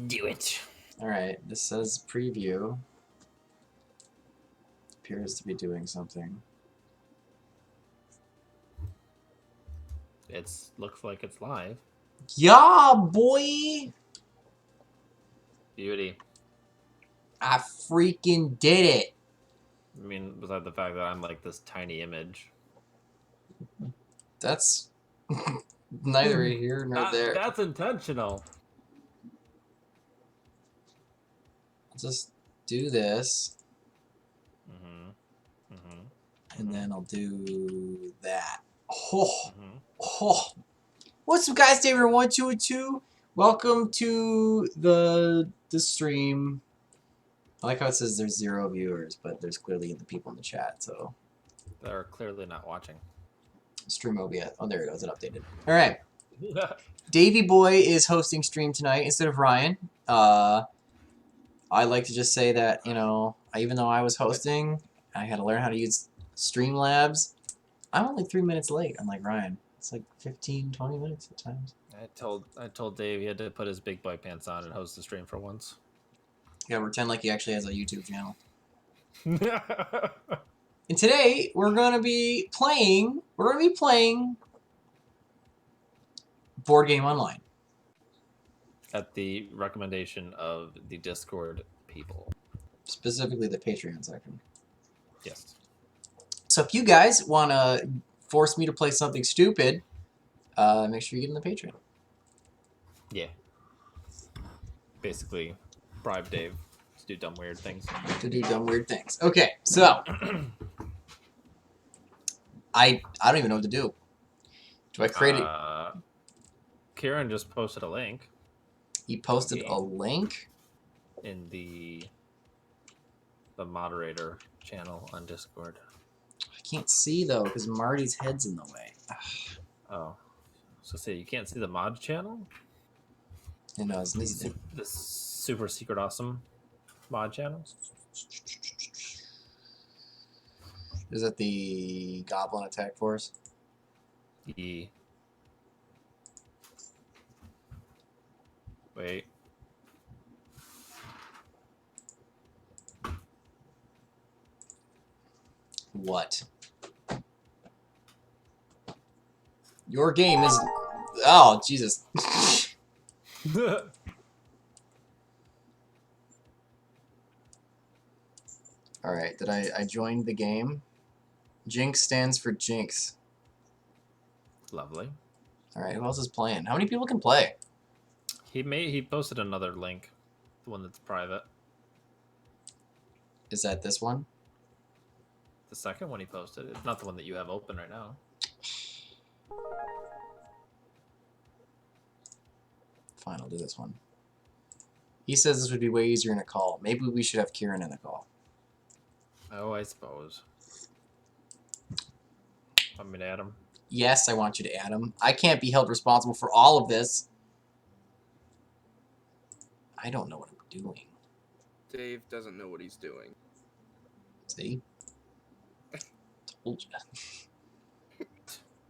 Do it. Alright, this says preview. Appears to be doing something. Looks like it's live. Yeah, boy! Beauty. I freaking did it! I mean, besides the fact that I'm like this tiny image. That's neither here nor there. That's intentional. Just do this, and Mhm. then I'll do that. Oh, Mhm. oh. What's up, guys? David1202. Welcome to the stream. I like how it says there's 0 viewers, but there's clearly the people in the chat, so. They're clearly not watching. Stream OBS. Oh, there it goes. It updated. All right. Davey Boy is hosting stream tonight instead of Ryan. I like to just say that, you know, even though I was hosting, I had to learn how to use Streamlabs. I'm only 3 minutes late, unlike Ryan. It's like 15, 20 minutes at times. I told Dave he had to put his big boy pants on and host the stream for once. Yeah, pretend like he actually has a YouTube channel. And today we're gonna be playing Board Game Online. At the recommendation of the Discord people. Specifically the Patreon section. Yes. So if you guys wanna force me to play something stupid, make sure you get in the Patreon. Yeah. Basically, bribe Dave to do dumb weird things. Okay, so I don't even know what to do. Do I create it? Kieran just posted a link. He posted a link in the moderator channel on Discord. I can't see though because Marty's head's in the way. Oh, so say you can't see the mod channel? You know, it's the super secret awesome mod channel. Is that the Goblin Attack Force? E. Wait. What? Your game is... Oh, Jesus. Alright, did I joined the game? Jinx stands for Jinx. Lovely. Alright, who else is playing? How many people can play? He posted another link. The one that's private. Is that this one? The second one he posted. It's not the one that you have open right now. Fine, I'll do this one. He says this would be way easier in a call. Maybe we should have Kieran in the call. Oh, I suppose. Want me to add him? Yes, I want you to add him. I can't be held responsible for all of this. I don't know what I'm doing. Dave doesn't know what he's doing. See? Told you.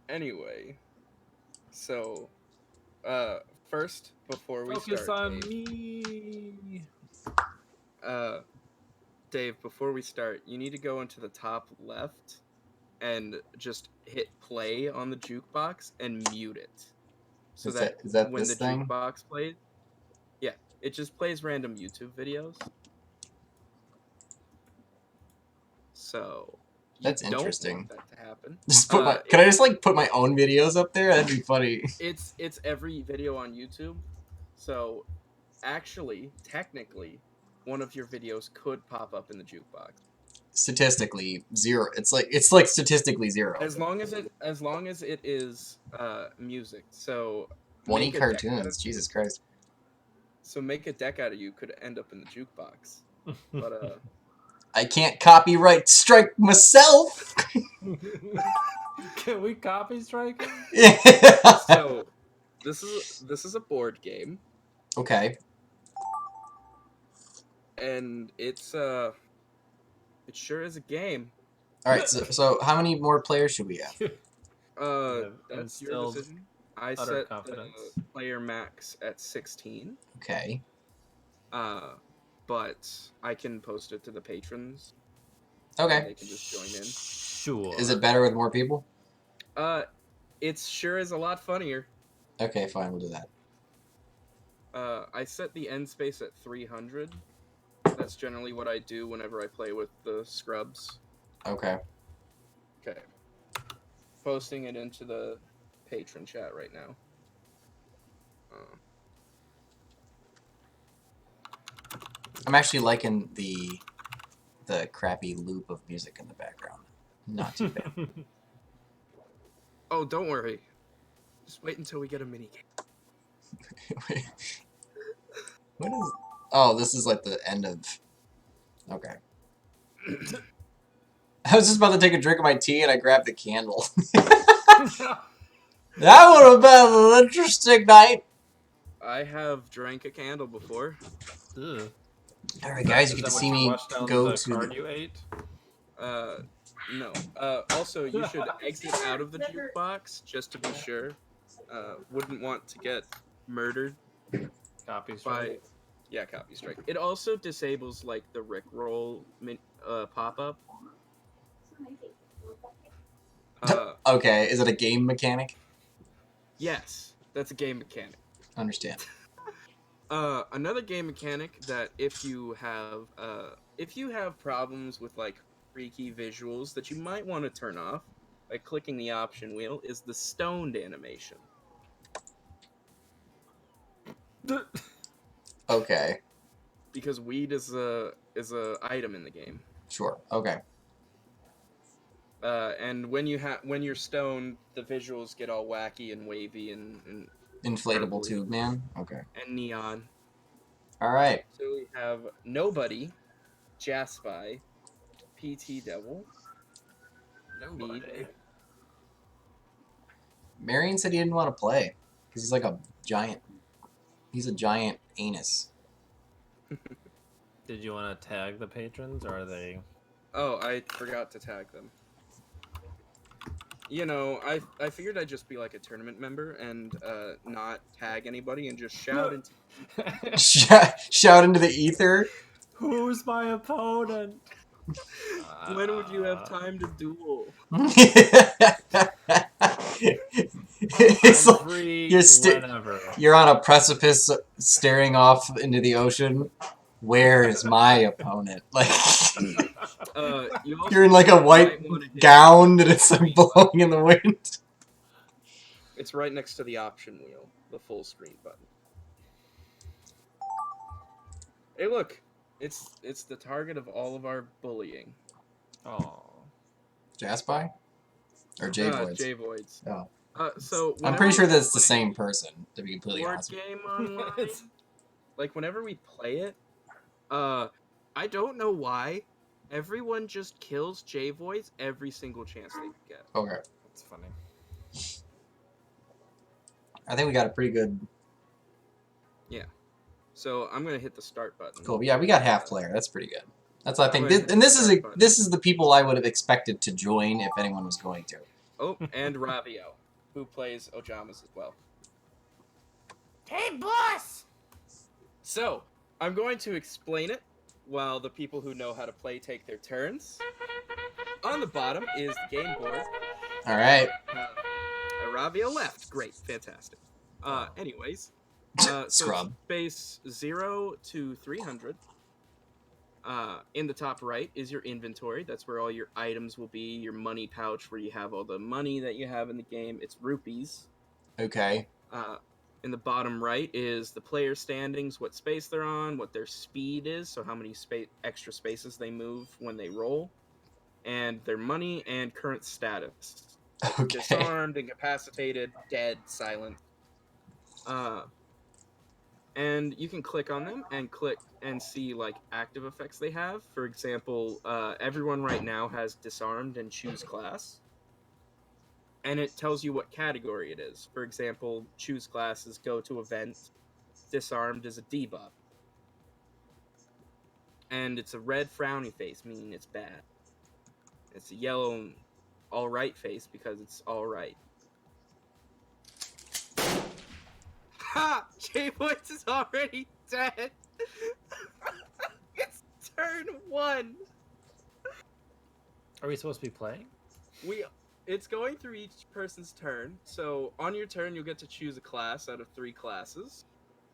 Anyway, so, first, before we Focus start, on Dave, me. Dave, before we start, you need to go into the top left and just hit play on the jukebox and mute it. So is that when this the thing? jukebox plays, yeah, it just plays random YouTube videos. So that's don't interesting. want that to happen. Just put can I just like put my own videos up there? That'd be funny. It's every video on YouTube. So actually, technically, one of your videos could pop up in the jukebox. Statistically, 0. It's like statistically 0. As long as it is music. So 20 cartoons. Jesus Christ. So make a deck out of you could end up in the jukebox. But I can't copyright strike myself. Can we copy strike? Yeah. So this is a board game. Okay. And it's it sure is a game. All right. So how many more players should we have? That's your decision. I set the player max at 16. Okay. But I can post it to the patrons. Okay. They can just join in. Sure. Is it better with more people? It sure is a lot funnier. Okay, fine, we'll do that. I set the end space at 300. That's generally what I do whenever I play with the scrubs. Okay. Okay. Posting it into the patron chat right now. I'm actually liking the crappy loop of music in the background. Not too bad. Oh, don't worry. Just wait until we get a minigame. Wait. What is... Oh, this is like the end of... Okay. I was just about to take a drink of my tea and I grabbed the candle. That would have been an interesting night. I have drank a candle before. Ugh. Alright, guys, you Is get to that when see you me washed down go the to card the... you ate? No. Also, you should exit out of the jukebox just to be sure. Wouldn't want to get murdered Copy by... strike. Yeah, copy strike. It also disables, like, the Rickroll pop-up. Okay, is it a game mechanic? Yes, that's a game mechanic. Understand. Another game mechanic that if you have problems with like freaky visuals that you might want to turn off by clicking the option wheel is the stoned animation. Okay. Because weed is a item in the game. Sure. Okay. And when you're stoned, the visuals get all wacky and wavy and Inflatable purpley tube man? Okay. and neon. Alright. So we have Nobody, Jaspy, PT Devil, Nobody. Marion said he didn't want to play. Because he's like a giant... He's a giant anus. Did you want to tag the patrons, or are they... Oh, I forgot to tag them. You know, I figured I'd just be like a tournament member and not tag anybody and just shout into... Shout into the ether. Who's my opponent? When would you have time to duel? It's I'm like free you're whenever. you're on a precipice staring off into the ocean. Where is my opponent? Like You also you're in like a white might wanna hit gown and it's the like screen blowing button. in the wind. It's right next to the option wheel, the full screen button. Hey, look, it's the target of all of our bullying. Oh. Jaspy? Or J-Voids? J-Voids. Oh. So I'm pretty sure whenever that's the we same person, to be completely play honest. board game online, like whenever we play it, I don't know why. Everyone just kills J-Voids every single chance they get. Okay. That's funny. I think we got a pretty good... Yeah. So I'm gonna hit the start button. Cool. Yeah, we got half player. That's pretty good. That's I think. Go ahead And this and is start button. this is the people I would have expected to join if anyone was going to. Oh, and Ravio, who plays Ojamas as well. Hey, boss! So, I'm going to explain it while the people who know how to play take their turns. On the bottom is the game board. All right. Ravio left. Great. Fantastic. Anyways. So Scrub. space 0 to 300. In the top right is your inventory. That's where all your items will be. Your money pouch, where you have all the money that you have in the game. It's rupees. Okay. In the bottom right is the player standings, what space they're on, what their speed is, so how many extra spaces they move when they roll, and their money and current status. Like Okay. disarmed, incapacitated, dead, silent. And you can click on them and click and see like active effects they have. For example, everyone right now has disarmed and choose class. And it tells you what category it is. For example, choose class is go to event. Disarmed is a debuff. And it's a red frowny face, meaning it's bad. It's a yellow alright face because it's alright. Ha! J-Voice is already dead. It's turn 1. Are we supposed to be playing? It's going through each person's turn. So on your turn, you'll get to choose a class out of 3 classes,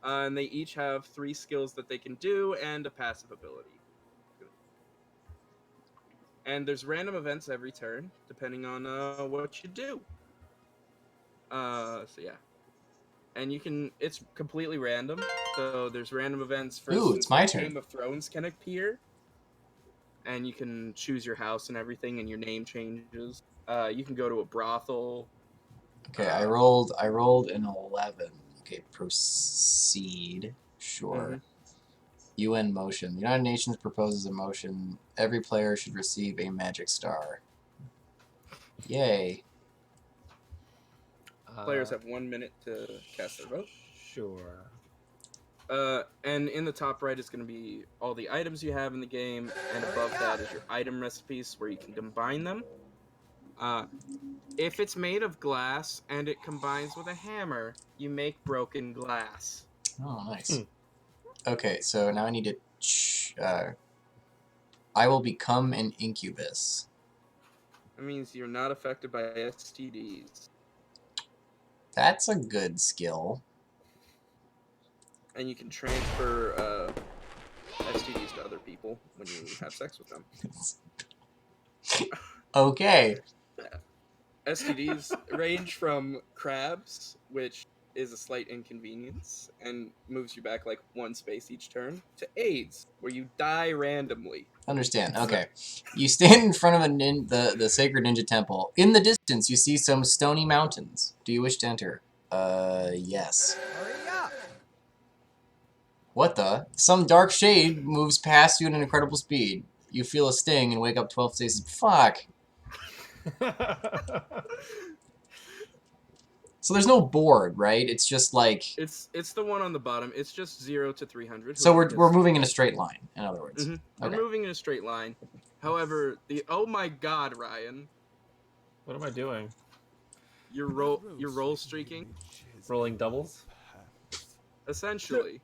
and they each have 3 skills that they can do and a passive ability. And there's random events every turn, depending on what you do. So yeah, and it's completely random. So there's random events. For Ooh, instance, it's my like turn. Game of Thrones can appear, and you can choose your house and everything, and your name changes. You can go to a brothel. Okay, I rolled an 11. Okay, proceed. Sure. Mhm. UN motion. The United Nations proposes a motion. Every player should receive a magic star. Yay. Players have 1 minute to cast their vote. Sure. And in the top right is going to be all the items you have in the game, and above that is your item recipes where you can combine them. If it's made of glass and it combines with a hammer, you make broken glass. Oh, nice. Okay, so now I need to... I will become an incubus. That means you're not affected by STDs. That's a good skill. And you can transfer STDs to other people when you have sex with them. Okay. STDs range from crabs, which is a slight inconvenience and moves you back like 1 space each turn, to AIDS, where you die randomly. Understand. Okay. You stand in front of the sacred ninja temple. In the distance, you see some stony mountains. Do you wish to enter? Yes. Hurry up! What the? Some dark shade moves past you at an incredible speed. You feel a sting and wake up 12 stages. Fuck. So there's no board, right? It's just like... It's the one on the bottom. It's just 0 to 300. So we're moving in a straight line, in other words. Mm-hmm. Okay. We're moving in a straight line. However, oh my god, Ryan, What am I doing? you're roll streaking, Rolling doubles? essentially.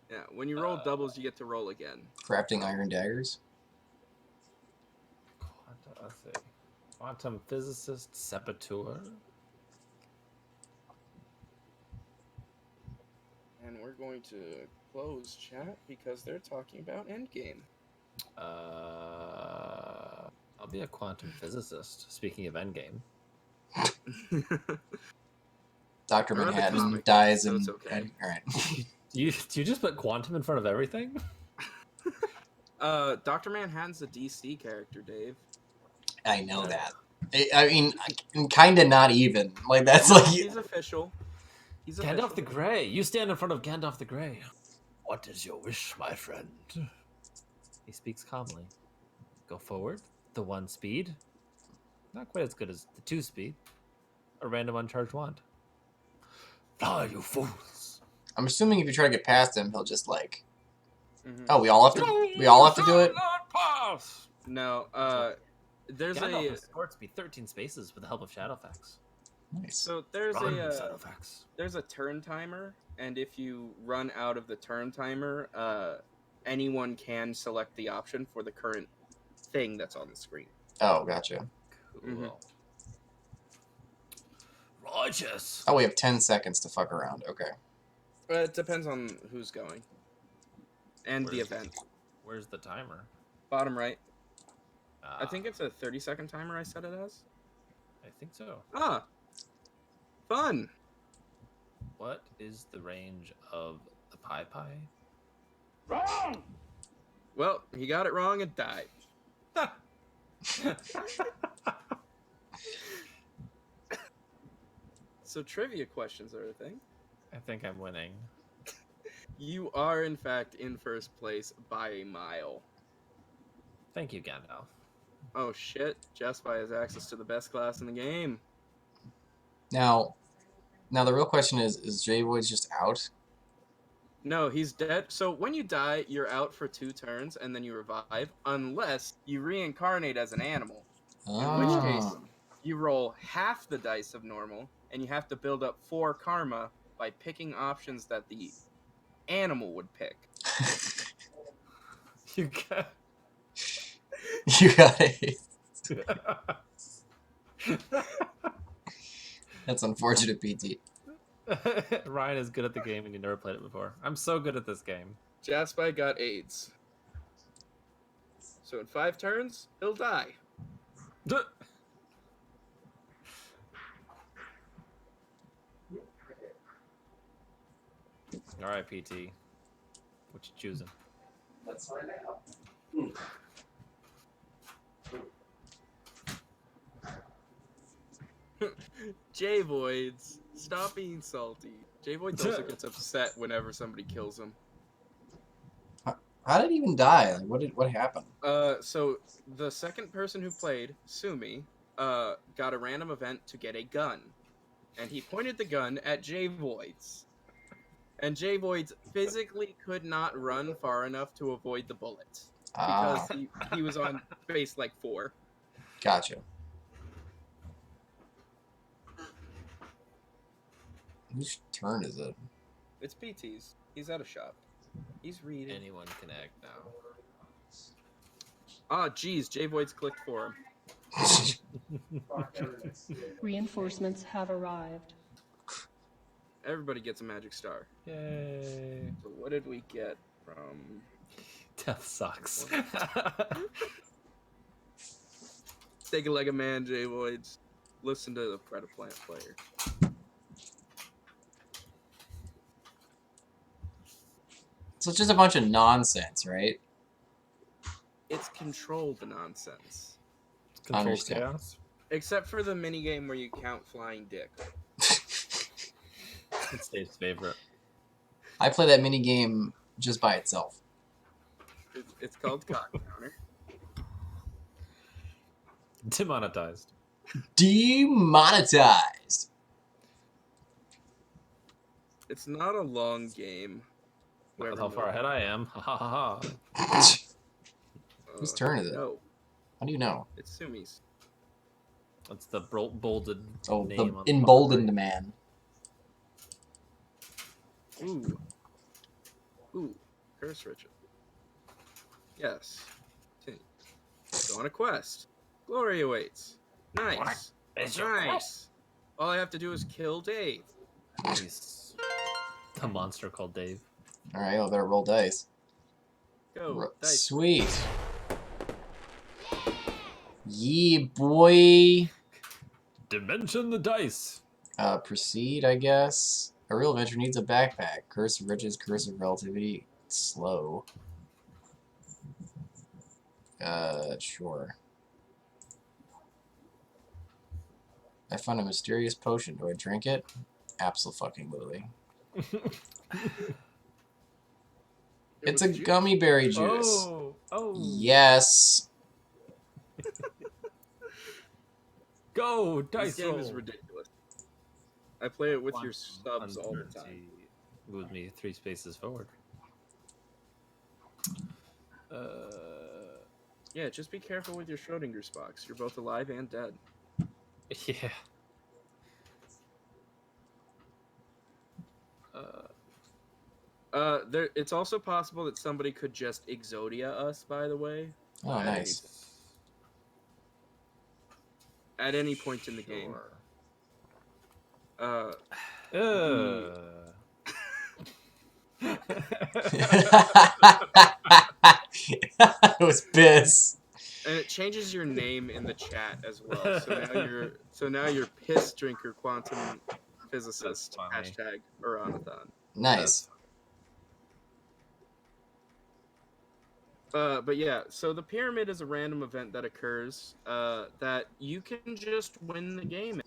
Yeah, when you roll doubles, you get to roll again. Crafting iron daggers. Let's see. Quantum physicist, saboteur. And we're going to close chat because they're talking about Endgame. I'll be a quantum physicist. Speaking of Endgame. Dr. Or a Manhattan comic, dies so in... it's okay. Alright. Do you just put quantum in front of everything? Dr. Manhattan's a DC character, Dave. I know that. I mean, kind of not even. Like, that's like... He's official. He's Gandalf official. the Grey. You stand in front of Gandalf the Grey. What is your wish, my friend? He speaks calmly. Go forward. The 1 speed. Not quite as good as the 2 speed. A random uncharged wand. Fly, you fools! I'm assuming if you try to get past him, he'll just, like... Mhm. Oh, we all have to do it? Pass! No, there's Gandalf escorts me 13 spaces with the help of Shadowfax. Nice. So there's Run, a Shadowfax. there's a turn timer, and if you run out of the turn timer, anyone can select the option for the current thing that's on the screen. Oh, gotcha. Cool. Mhm. Righteous. Oh, we have 10 seconds to fuck around. Okay. It depends on who's going and the event. Where's the timer? Bottom right. I think it's a 30-second timer. I set it as. I think so. Ah, fun. What is the range of the Pi Pi? Wrong! Well, he got it wrong and died. So trivia questions are a thing. I think I'm winning. You are, in fact, in first place by a mile. Thank you, Gandalf. Oh shit, Jespi has access to the best class in the game. Now the real question is J-Void's just out? No, he's dead. So when you die, you're out for 2 turns, and then you revive, unless you reincarnate as an animal. In which case, you roll half the dice of normal, and you have to build up 4 karma by picking options that the animal would pick. You got. You got it. That's unfortunate, PT. Ryan is good at the game and you never played it before. I'm so good at this game. Jaspy got AIDS. So in 5 turns, he'll die. All right, PT. What you choosing? Let's find out. J-Voids, stop being salty. J-Voids also gets upset whenever somebody kills him. How did he even die? Like, what happened? So the second person who played, Sumi, got a random event to get a gun. And he pointed the gun at J-Voids. And J-Voids physically could not run far enough to avoid the bullets. Because he was on base like 4. Gotcha. Whose turn is it? It's PT's. He's at a shop. He's reading. Anyone can act now. Ah, geez, J-Voids clicked for him. Reinforcements have arrived. Everybody gets a magic star. Yay. So what did we get from... Death sucks. Take it like a man, J-Voids. Listen to the Predaplant player. So it's just a bunch of nonsense, right? It's controlled nonsense. Control Understand. chaos. Except for the minigame where you count flying dick. It's Dave's favorite. I play that mini game just by itself. It's called Cock Counter. Demonetized. Demonetized. It's not a long game. That's how far ahead I am. Ha ha ha ha. Whose turn is it? No, How do you know? it's Sumi's. That's the bolded Oh, name the on the emboldened man. Ooh. Ooh. Curse Richard. Yes. Continue. Go on a quest. Glory awaits. Nice. Nice. All I have to do is kill Dave. He's the monster called Dave. Alright, well, better roll dice. Go. Dice. Sweet. Yeah, boy. Dimension the dice. Proceed, I guess. A real adventure needs a backpack. Curse of riches, curse of relativity. Slow. Sure. I found a mysterious potion. Do I drink it? Absolutely. It's a juice. gummy berry juice. Oh. Yes. Go, This dice game roll. is ridiculous. I play it with your subs all the time. Move me 3 spaces forward. Yeah, just be careful with your Schrodinger Spocks. You're both alive and dead. Yeah. It's also possible that somebody could just Exodia us, by the way. Oh, nice. At any point in the game. It was piss. And it changes your name in the chat as well. So now you're piss drinker quantum physicist hashtag Oranathon. Nice. But yeah, so the pyramid is a random event that occurs that you can just win the game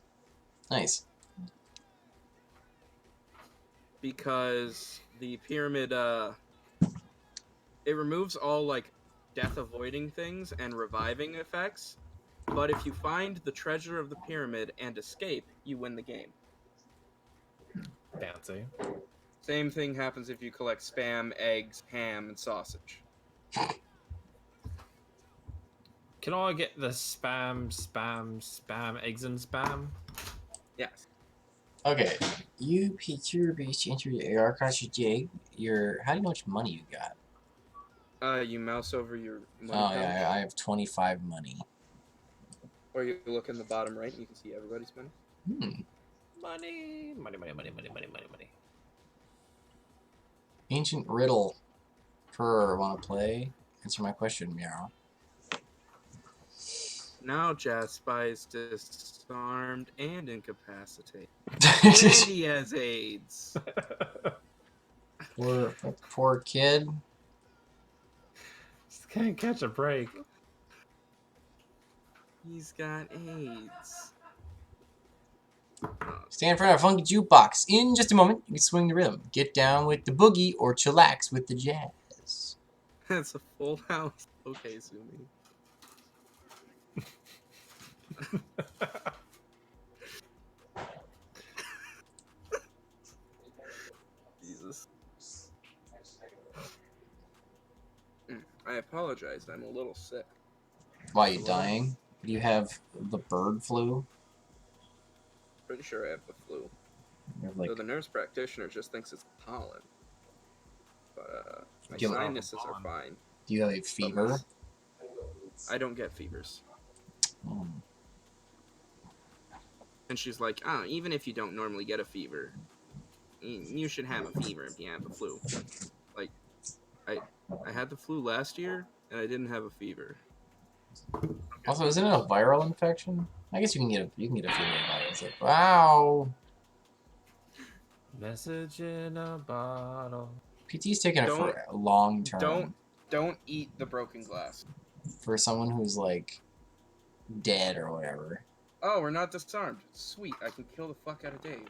Nice. because the pyramid it removes all like death avoiding things and reviving effects, but if you find the treasure of the pyramid and escape, you win the game. Fancy. Same thing happens if you collect spam, eggs, ham, and sausage. Can I get the spam, eggs and spam? Yes. Okay. You pick your base, enter your AR across your jig. How do you know how much money you got? You mouse over your money Oh, pouch, yeah, I have 25 money. or you look in the bottom right and you can see everybody's money. Money, money, money, money, money, money, money, money. Ancient riddle. Want to play? Answer my question, meow. Now Jaspy is disarmed and incapacitated. And he has AIDS. Poor kid. Just can't catch a break. He's got AIDS. Stand in front of a funky jukebox. In just a moment, you can swing the rhythm. Get down with the boogie or chillax with the jazz. That's a full house. Okay, Sumi. Jesus. I apologize. I'm a little sick. Why, you dying? Do you have the bird flu? Pretty sure I have the flu. You have, like, So the nurse practitioner just thinks it's pollen. But my Do you- sinuses are fine. do you have a fever? I don't get fevers. Oh. And she's like, even if you don't normally get a fever, you should have a fever if you have the flu. Like, I had the flu last year, and I didn't have a fever. Also, isn't it a viral infection? I guess you can get a fever virus. Like, wow. Message in a bottle. PT's taking it Don't- for a long term. Don't eat the broken glass. For someone who's, like, dead or whatever. Oh, we're not disarmed. Sweet, I can kill the fuck out of Dave.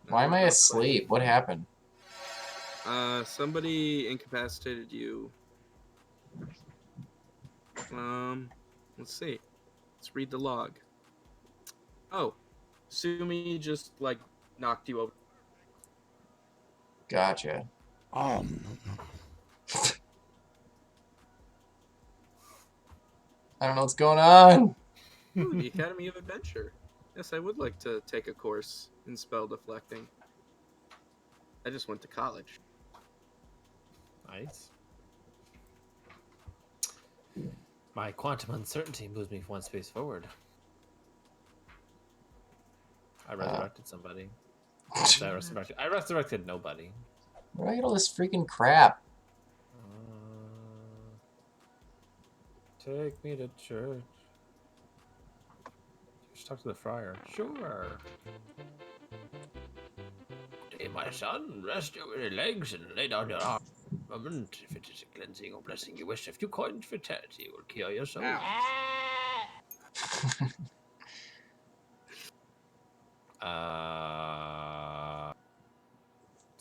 Why am I asleep? What happened? Somebody incapacitated you. Let's see. Let's read the log. Oh, Sumi just, like, knocked you over. Gotcha. I don't know what's going on. Ooh, the Academy of Adventure. Yes, I would like to take a course in spell deflecting. I just went to college. Nice. My quantum uncertainty moves me one space forward. I resurrected somebody. I resurrected nobody. Where do I get all this freaking crap? Take me to church. Just talk to the friar. Sure. Hey, my son, rest your weary legs and lay down your arm. Moment, if it is a cleansing or blessing you wish, a few coins for eternity will cure your soul. Let's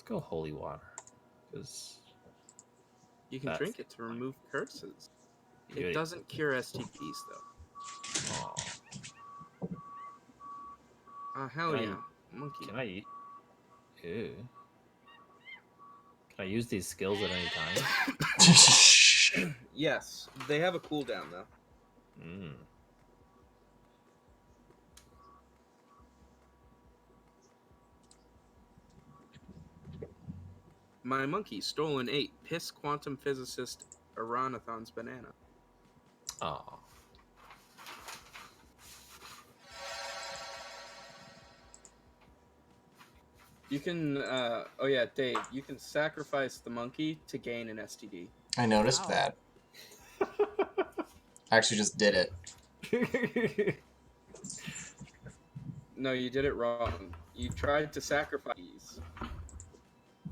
go holy water, because You can drink it to remove curses. It doesn't cure STDs, though. Oh, hell yeah. Monkey. Can I eat? Ew. Can I use these skills at any time? Yes, they have a cooldown, though. My monkey stole and ate piss quantum physicist Aranathon's banana. Oh. You can, oh yeah, Dave, you can sacrifice the monkey to gain an STD. I noticed that. I actually just did it. No, you did it wrong. You tried to sacrifice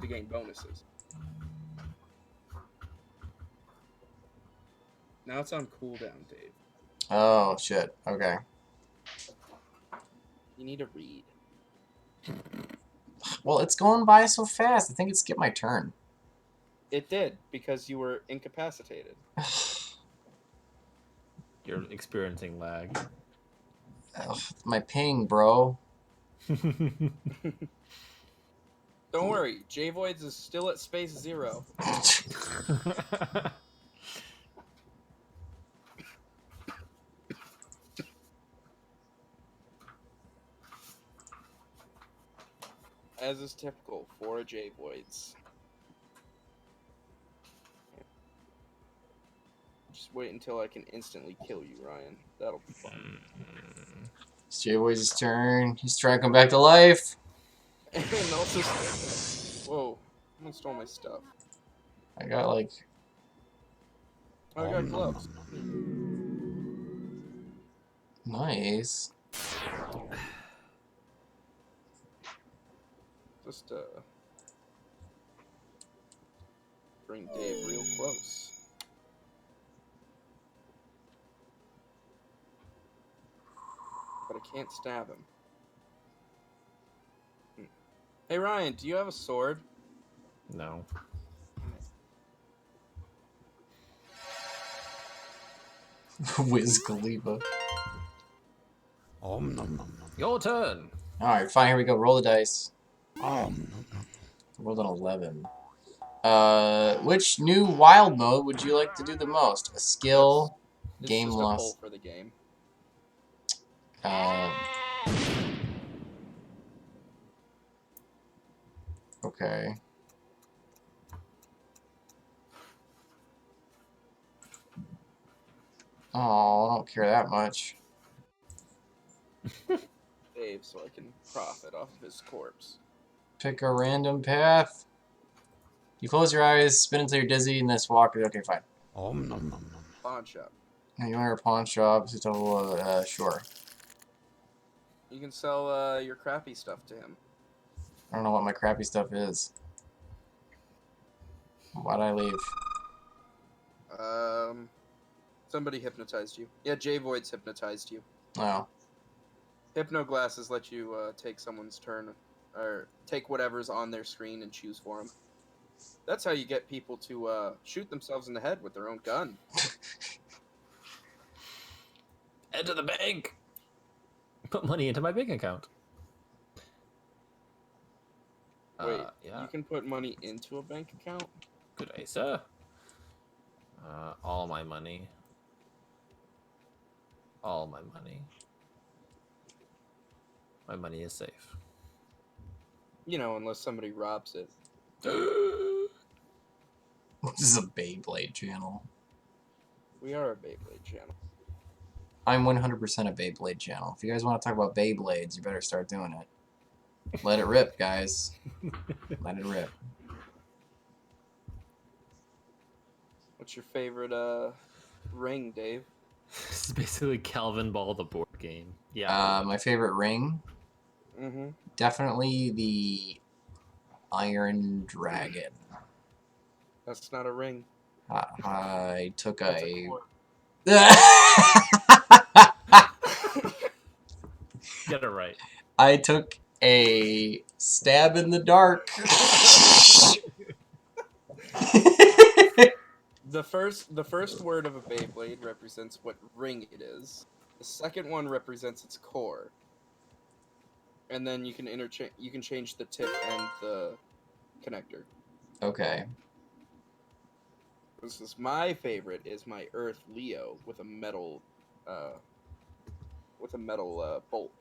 to gain bonuses. Now it's on cooldown, Dave. Oh, shit. Okay. You need to read. Well, it's going by so fast. I think it skipped my turn. It did, because you were incapacitated. You're experiencing lag. Ugh, my ping, bro. Don't worry, J-Voids is still at space 0. As is typical for a J-Voids. Just wait until I can instantly kill you, Ryan. That'll be fun. It's J-Boy's turn. He's trying to come back to life. And also, whoa, someone stole my stuff. I got like... Oh, I got gloves. Nice. Just bring Dave real close. But I can't stab him. Hey Ryan, do you have a sword? No. Wiz Khalifa. Your turn. Alright, fine, here we go. Roll the dice. Rolled an 11. Which new wild mode would you like to do the most? A skill, It's game just a loss. pull for the game. Okay. Oh, I don't care that much. Dave, so I can profit off of his corpse. Pick a random path. You close your eyes, spin until you're dizzy, and then walk. Okay, fine. Pawn shop. Now you enter a pawn shop. Sure. You can sell your crappy stuff to him. I don't know what my crappy stuff is. Why'd I leave? Somebody hypnotized you. Yeah, J-Voids hypnotized you. Oh. Hypno glasses let you take someone's turn, or take whatever's on their screen and choose for them. That's how you get people to shoot themselves in the head with their own gun. Head to the bank. Put money into my bank account. Wait, yeah. you can put money into a bank account? Good day, sir. All my money. All my money. My money is safe. You know, unless somebody robs it. This is a Beyblade channel. We are a Beyblade channel. I'm 100% a Beyblade channel. If you guys want to talk about Beyblades, you better start doing it. Let it rip, guys. Let it rip. What's your favorite ring, Dave? This is basically Calvin Ball, the board game. Yeah. My favorite ring? Mm-hmm. Definitely the Iron Dragon. That's not a ring. I took That's a... cord. Get it right. I took a stab in the dark. The first word of a Beyblade represents what ring it is. The second one represents its core. And then you can change the tip and the connector. Okay. This is my favorite is my Earth Leo with a metal bolt.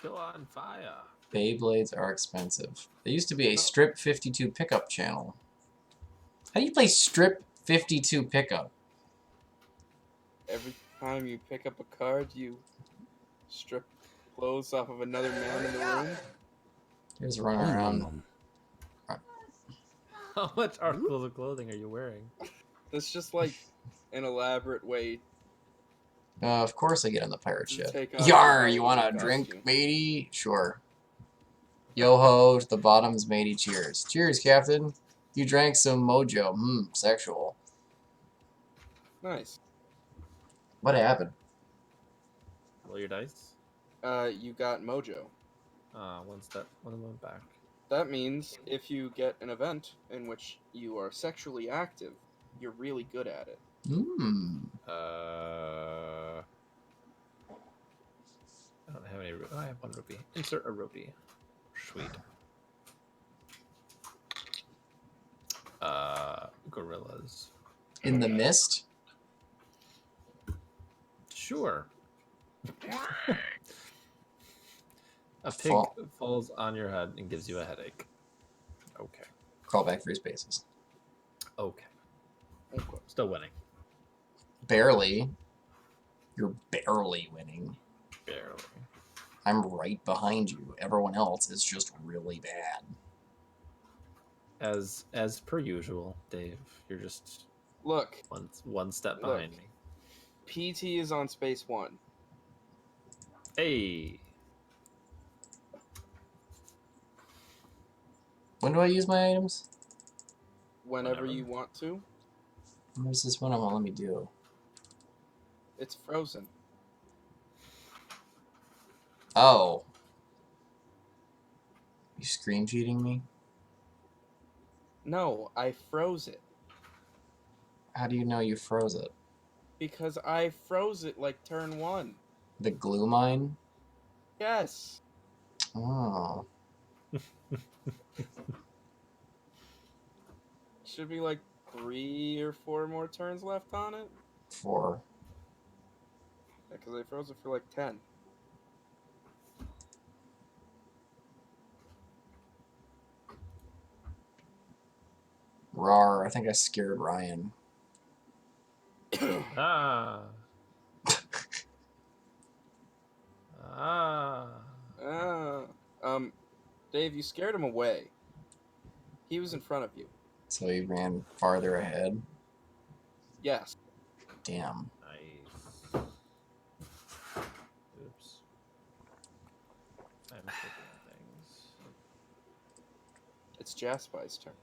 Go on fire. Beyblades are expensive. There used to be a Strip 52 pickup channel. How do you play Strip 52 pickup? Every time you pick up a card, you strip clothes off of another man in the room. Just run around. How much articles of clothing are you wearing? That's just like an elaborate way. Of course I get on the pirate ship. Take off Yar, your you want a Halloween drink, costume. matey? Sure. Yo-ho, to the bottoms, matey, cheers. Cheers, Captain. You drank some mojo. Sexual. Nice. What happened? Roll your dice. You got mojo. One went back. That means if you get an event in which you are sexually active, you're really good at it. I don't have any. I have one rupee. Insert a rupee. Sweet. Gorillas. In the mist? Sure. A pig Fall. falls on your head and gives you a headache. Okay. Call back 3 spaces. Okay. Still winning. Barely. You're barely winning. Barely. I'm right behind you. Everyone else is just really bad. As per usual, Dave, you're just Look, one step behind me. PT is on space 1. Hey. When do I use my items? Whenever Whenever. you want to. Where's this one? Let me do. It's frozen. Oh. You screen cheating me? No, I froze it. How do you know you froze it? Because I froze it like turn 1. The glue mine? Yes. Oh. Should be like 3 or 4 more turns left on it. 4. Yeah, because I froze it for like 10. Rawr, I think I scared Ryan. Ah. Ah. Dave, you scared him away. He was in front of you. So he ran farther ahead. Yes. Damn. Nice. Oops. I'm clicking things. It's Jaspy's turn.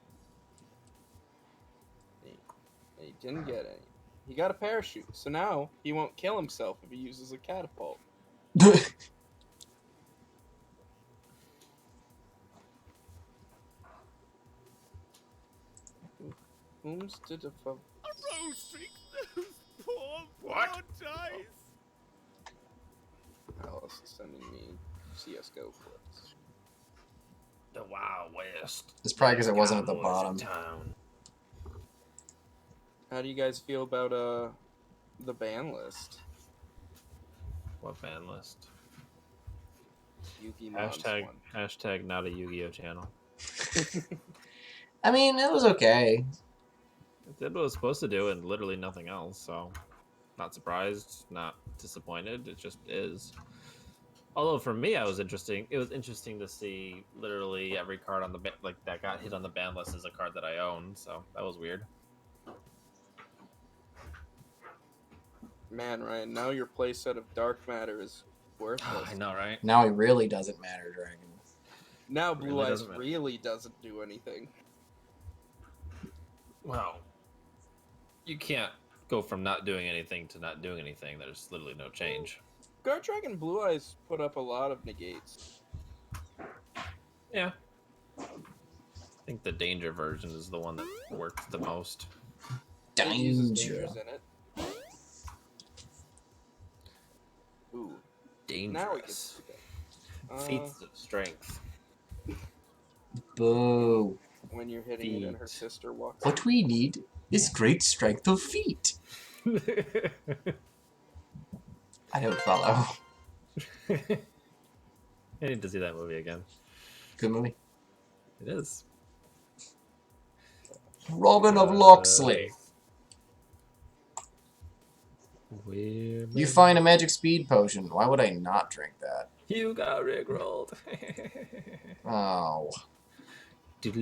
He didn't get any. He got a parachute, so now he won't kill himself if he uses a catapult. Whom's did a A road streak, those poor What? dice. Alice is sending me CS:GO clips. The Wild West. It's probably because it wasn't at the Cowboys in bottom. town. How do you guys feel about the ban list? What ban list? Yugi Mon's one. Hashtag not a Yu-Gi-Oh channel. I mean, it was okay. It did what it was supposed to do and literally nothing else, so not surprised, not disappointed. It just is. Although for me, it was interesting to see literally every card on the that got hit on the ban list is a card that I own, so that was weird. Man, Ryan, now your playset of Dark Matter is worthless. I know, right? Now it really doesn't matter, Dragon. Now Really Blue Eyes doesn't matter. really doesn't do anything. Well, you can't go from not doing anything to not doing anything. There's literally no change. Guard Dragon Blue Eyes put up a lot of negates. Yeah. I think the danger version is the one that works the most. It uses Danger. dangers in it. Ooh. Now it gets Dangerous. Feats of strength. Boo. when you're hitting it and her Feet. sister walks What we need is great strength of feet. I don't follow. I need to see that movie again. Good movie. It is. Robin of Locksley. You find a magic speed potion. Why would I not drink that? You got rickrolled. Oh. You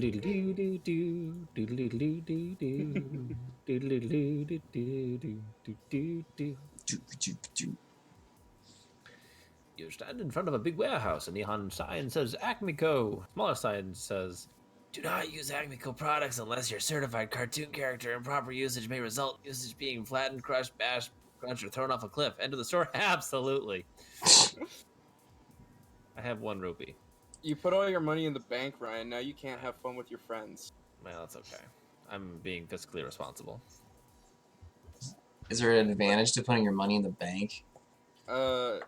stand in front of a big warehouse. A neon sign says Acme Co. Smaller sign says, "Do not use Acme Co products unless you're a certified cartoon character. Improper usage may result in usage being flattened, crushed, bashed, crunched, or thrown off a cliff." End of the store? Absolutely. I have 1 rupee. You put all your money in the bank, Ryan. Now you can't have fun with your friends. Well, that's okay. I'm being fiscally responsible. Is there an advantage to putting your money in the bank? Well,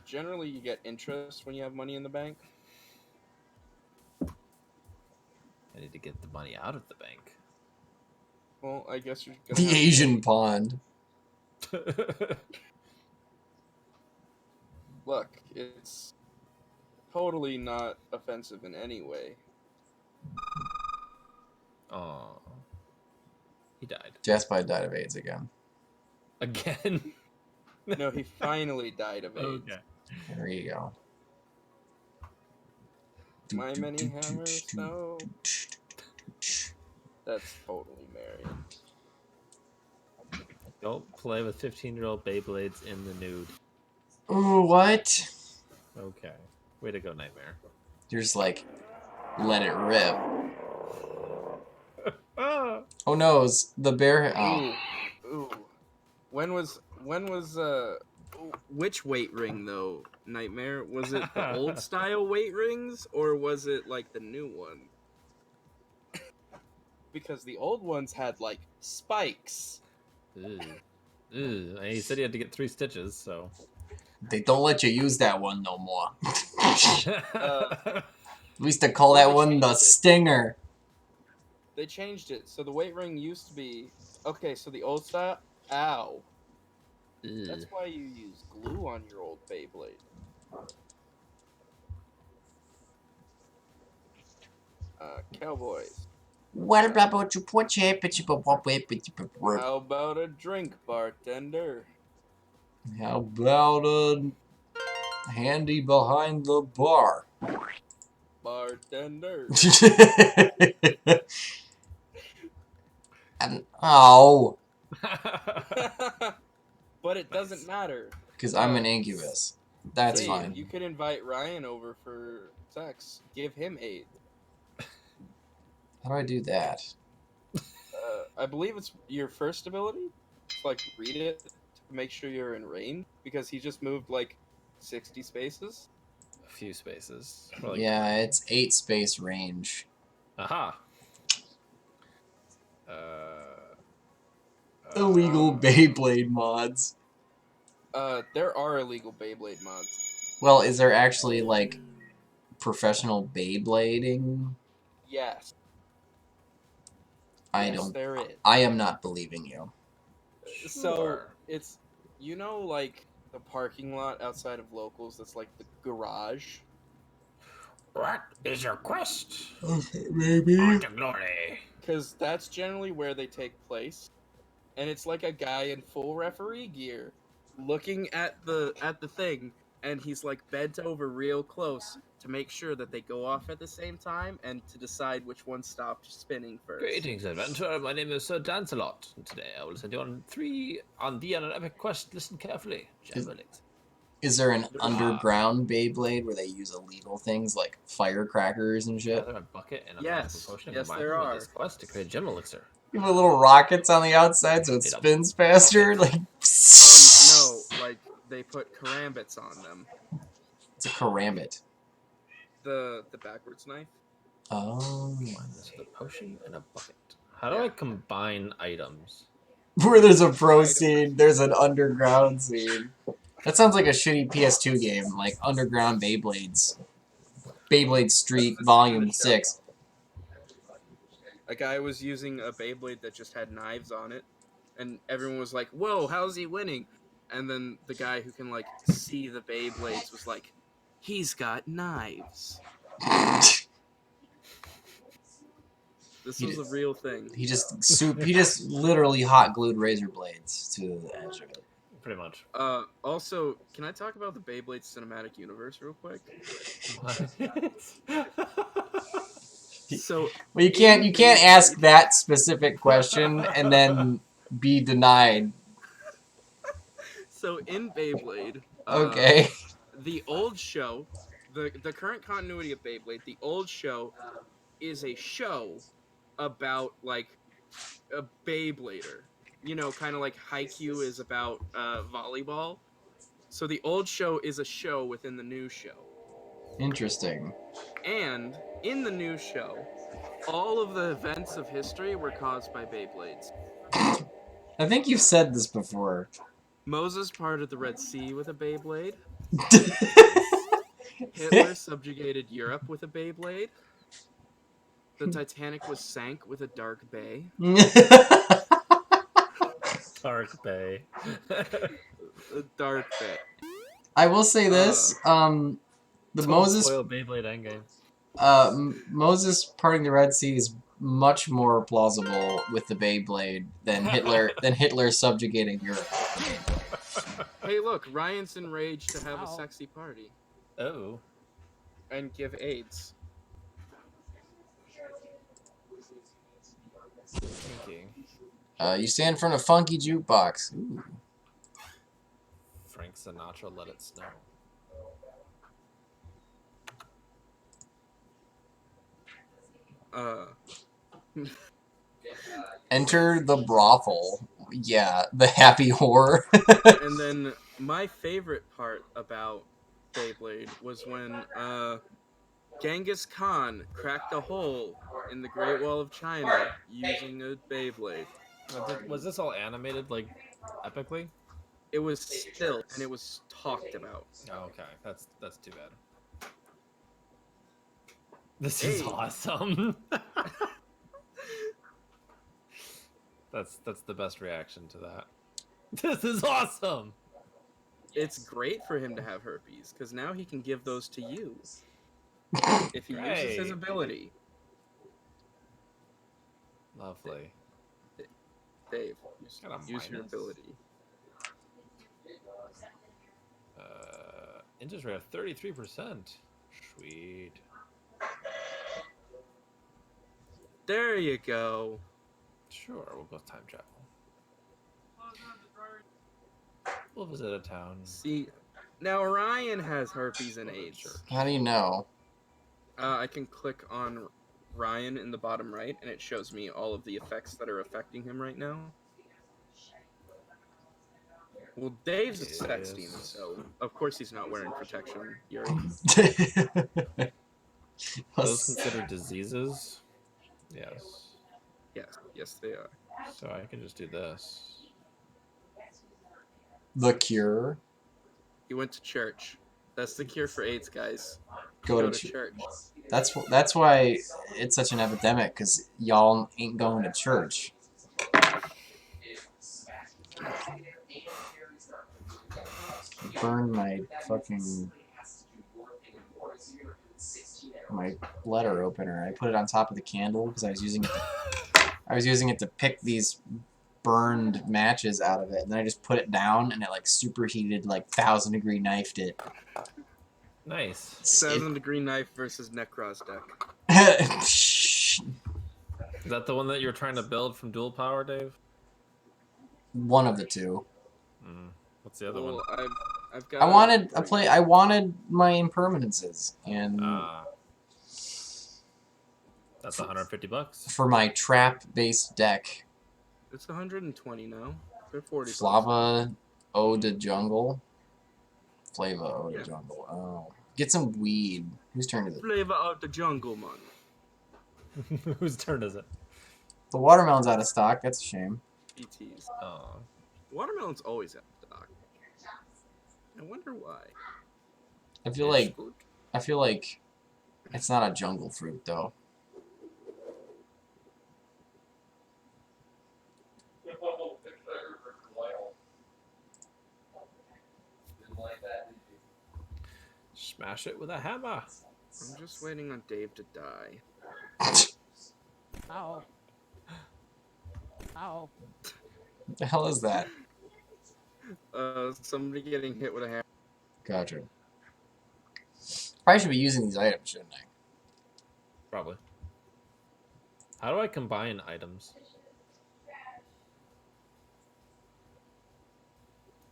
generally you get interest when you have money in the bank. I need to get the money out of the bank. Well, I guess you're gonna The have to Asian pond. look. It's totally not offensive in any way. Oh, he died Jasper died of AIDS again. again. No, he finally died of AIDS. Okay. There you go. My many hammers, no. That's totally Marion. Don't play with 15-year-old Beyblades in the nude. Ooh, what? Okay. Way to go, Nightmare. You're just like, let it rip. Ah! Oh no, it's the bear. Oh. Ooh. When was which weight ring though, Nightmare? Was it the old style weight rings or was it like the new one? Because the old ones had like spikes. Ew. Ew. And he said he had to get 3 stitches, so. They don't let you use that one no more. We used to call Well, that they one changed the it. Stinger. They changed it. So the weight ring used to be okay, so the old style ow. Ew. That's why you use glue on your old Beyblade. Cowboys. What about you put your How about a drink, bartender? How about a handy behind the bar? Bartender. And, oh, But it doesn't matter. because I'm an incubus. That's Hey, fine. you could invite Ryan over for sex. Give him AIDS. How do I do that? I believe it's your first ability. Just, like, read it to make sure you're in range. Because he just moved, like, 60 spaces. A few spaces. Or like, Yeah, it's 8 space range. aha. Illegal Beyblade mods. There are illegal Beyblade mods. Well, is there actually, like, professional Beyblading? Yes. I Yes, don't. there is. I am not believing you. So, Sure. it's, you know, like, the parking lot outside of Locals that's, like, the garage? What is your quest? Okay, maybe. On to glory. Because that's generally where they take place. And it's like a guy in full referee gear looking at the thing, and he's like bent over real close to make sure that they go off at the same time and to decide which one stopped spinning first. Greetings, adventurer. My name is Sir Dancelot. And today I will send you on an epic quest. Listen carefully. Jammerlings. Is there an underground Beyblade where they use illegal things like firecrackers and shit? Gather a bucket and a Yes. magical potion. Yes, Combine there them with are. this quest to create a gem elixir. You put little rockets on the outside so it Straight up. spins faster? Like, No, like they put karambits on them. It's a karambit. The backwards knife. Oh. Combine this with a potion and a bucket. How do I combine items? Where there's a pro scene, there's an underground scene. That sounds like a shitty PS2 game, like Underground Beyblades. Beyblade Street Volume 6. A guy was using a Beyblade that just had knives on it, and everyone was like, "Whoa, how's he winning?" And then the guy who can like see the Beyblades was like, "He's got knives." This He was a did- real thing. He just literally hot glued razor blades to the edge of it. Pretty much. Also, can I talk about the Beyblade cinematic universe real quick? So Well, you can't ask that specific question and then be denied. So in Beyblade, Okay. the old show, the current continuity of Beyblade, the old show is a show about like a Beyblader. You know, kind of like Haikyuu is about volleyball. So the old show is a show within the new show. Interesting. And in the new show, all of the events of history were caused by Beyblades. I think you've said this before. Moses parted the Red Sea with a Beyblade. Hitler subjugated Europe with a Beyblade. The Titanic was sank with a dark bay. Dark Bay. A dark bay. I will say this. The Don't Moses spoil Beyblade Endgame. Moses parting the Red Sea is much more plausible with the Beyblade than Hitler subjugating Europe. Hey, look, Ryan's enraged to have a sexy party Oh. and give AIDS. Thinking. You stand in front of funky jukebox. Ooh. Frank Sinatra, Let It Snow. Enter the brothel. Yeah, the happy whore. And then my favorite part about Beyblade was when Genghis Khan cracked a hole in the Great Wall of China using a Beyblade. Was this all animated, like, epically? It was still, and it was talked about. Oh, okay. That's too bad. This is awesome. That's the best reaction to that. This is awesome. It's great for him to have herpes, because now he can give those to you. If he uses his ability. Lovely. Dave, use your ability. Interest rate of 33%. Sweet. There you go. Sure, we'll go time travel. We'll visit a town. See, now Ryan has herpes and AIDS. How do you know? I can click on Ryan in the bottom right, and it shows me all of the effects that are affecting him right now. Well, Dave's a sex demon, so of course he's not wearing protection, Yuri. Those considered diseases? Yes. Yes, they are. So I can just do this. The cure. He went to church. That's the cure for AIDS, guys. Go to church. That's why it's such an epidemic, because y'all ain't going to church. Burned my fucking letter opener. I put it on top of the candle because I was using it to pick these burned matches out of it, and then I just put it down, and it like superheated, like 1,000-degree knifed it. Nice. 7-degree knife versus Necros deck. Is that the one that you're trying to build from dual power, Dave? One of the two. What's the other one? I've got. I wanted my impermanences, and that's $150 for my trap-based deck. It's 120 now. They're 40. Flava Ode to Jungle. Flava Ode to Jungle. Oh, get some weed. Whose turn is it? Flavor of the jungle, man. Whose turn is it? The watermelon's out of stock. That's a shame. PTs. Oh. Watermelon's always out of stock. I wonder why. I feel like it's not a jungle fruit though. Smash it with a hammer. I'm just waiting on Dave to die. Ow. Ow. What the hell is that? Somebody getting hit with a hammer. Gotcha. Probably should be using these items, shouldn't I? Probably. How do I combine items?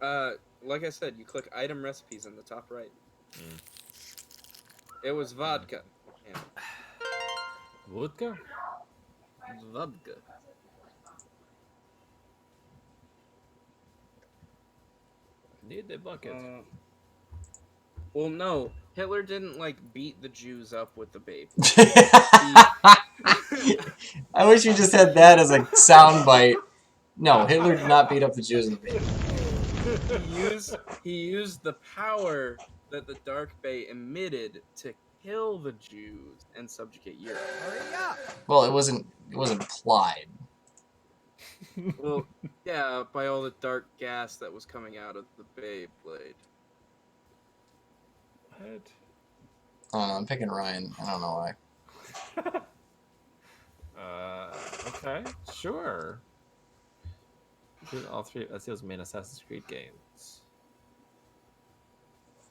Like I said, you click item recipes in the top right. It was vodka. Yeah. Vodka? Vodka. Need the bucket. Well, no. Hitler didn't, like, beat the Jews up with the babe. I wish you just had that as a soundbite. No, Hitler did not beat up the Jews in the baby. He used the power that the Dark Bay emitted to kill the Jews and subjugate Europe. Hurry up! Well, it wasn't implied. Well, yeah, by all the dark gas that was coming out of the Beyblade. What? I don't know, I'm picking Ryan. I don't know why. Okay, sure. All three. Let's see those main Assassin's Creed games.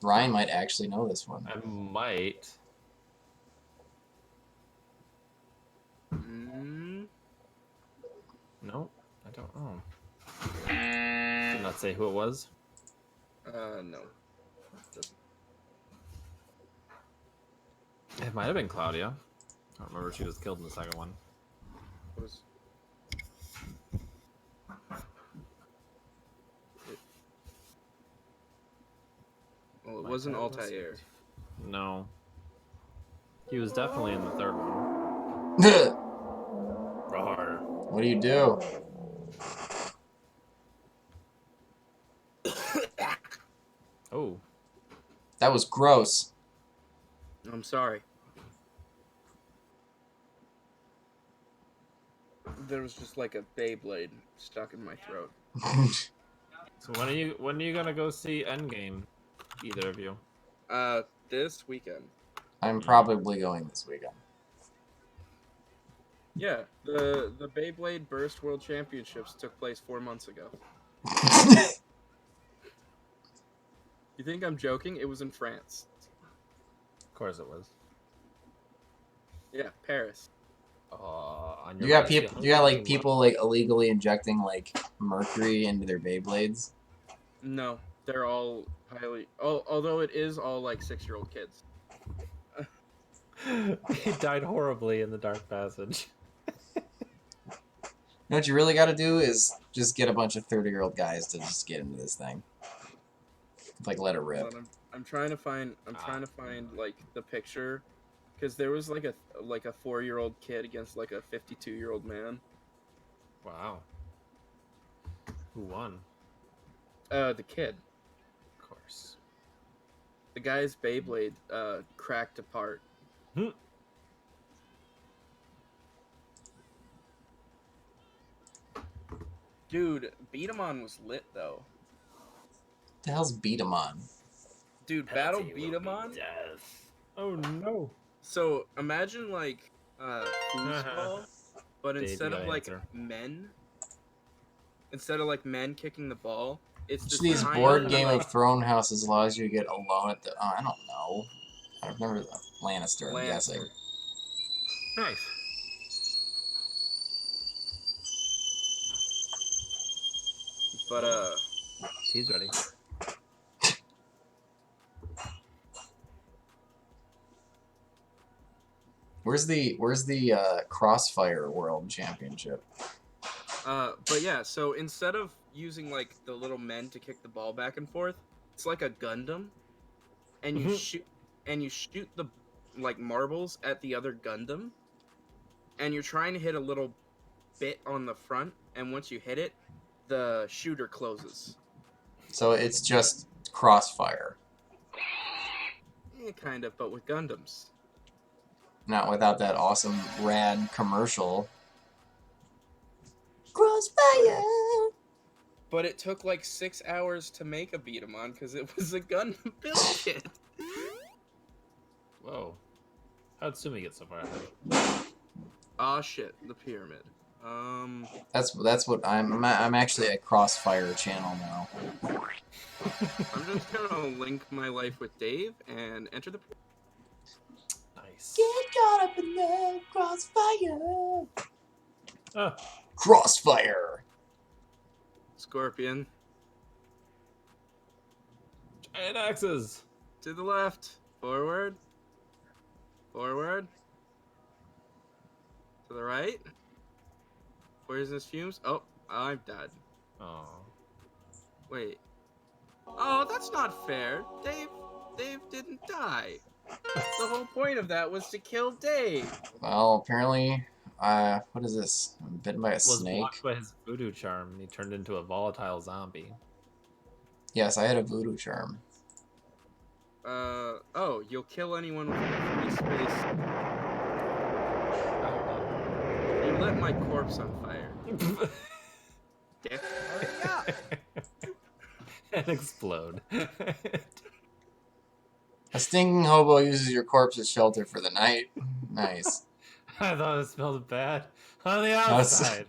Ryan might actually know this one. I might. No, I don't know. Did not say who it was. No. It might have been Claudia. I don't remember if she was killed in the second one. It was... Well, it wasn't Altair. No. He was definitely in the third one. Roar. What do you do? Oh. That was gross. I'm sorry. There was just like a Beyblade stuck in my throat. So when are you gonna go see Endgame? Either of you? This weekend. I'm probably going this weekend. Yeah, the Beyblade Burst World Championships took place 4 months ago. You think I'm joking? It was in France. Of course it was. Yeah, Paris. On You your got way to people. Hunger You got like Games people like illegally injecting like mercury into their Beyblades. No, they're all highly... although it is all like 6-year-old kids. He died horribly in the dark passage. You know what you really got to do is just get a bunch of 30-year-old guys to just get into this thing. Like let it rip. But I'm trying to find like the picture, because there was like a 4-year-old kid against like a 52-year-old man. Wow. Who won? The kid. Of course. The guy's Beyblade cracked apart. Dude, Beat 'em On was lit though. What the hell's beat 'em on? Dude, Battle Beat 'em On. Death. Oh no. So imagine like foosball, but Dave, instead you of gotta like answer. men kicking the ball, it's Which this of these tiny, board Game like, of Thrones houses allows you to get alone at the... Oh, I don't know. I remember the Lannister, I'm guessing. Nice. But He's ready. Where's the Crossfire World Championship? but yeah, so instead of using like the little men to kick the ball back and forth, it's like a Gundam, and you shoot the like marbles at the other Gundam, and you're trying to hit a little bit on the front, and once you hit it, the shooter closes. So it's just Crossfire, Yeah, kind of, but with Gundams. not without that awesome rad commercial. Crossfire. But it took like 6 hours to make a beat 'em on because it was a Gundam build kit. Whoa. How'd Sumi get so far ahead? Ah, shit, the pyramid. That's what I'm actually a Crossfire channel now. I'm just gonna link my life with Dave and enter the. Nice. Get caught up in the Crossfire. Ah. Crossfire. Scorpion. Giant axes. To the left. Forward. Forward. To the right. Poisonous fumes. Oh, I'm dead. Oh. Wait. Oh, that's not fair. Dave didn't die. The whole point of that was to kill Dave. Well, apparently, what is this? I'm bitten by a Was snake. blocked by his voodoo charm, and he turned into a volatile zombie. Yes, I had a voodoo charm. Oh, you'll kill anyone within a free space. You lit my corpse on fire. Dick. Hurry up! And explode. A stinking hobo uses your corpse as shelter for the night. Nice. I thought it smelled bad on the was- outside.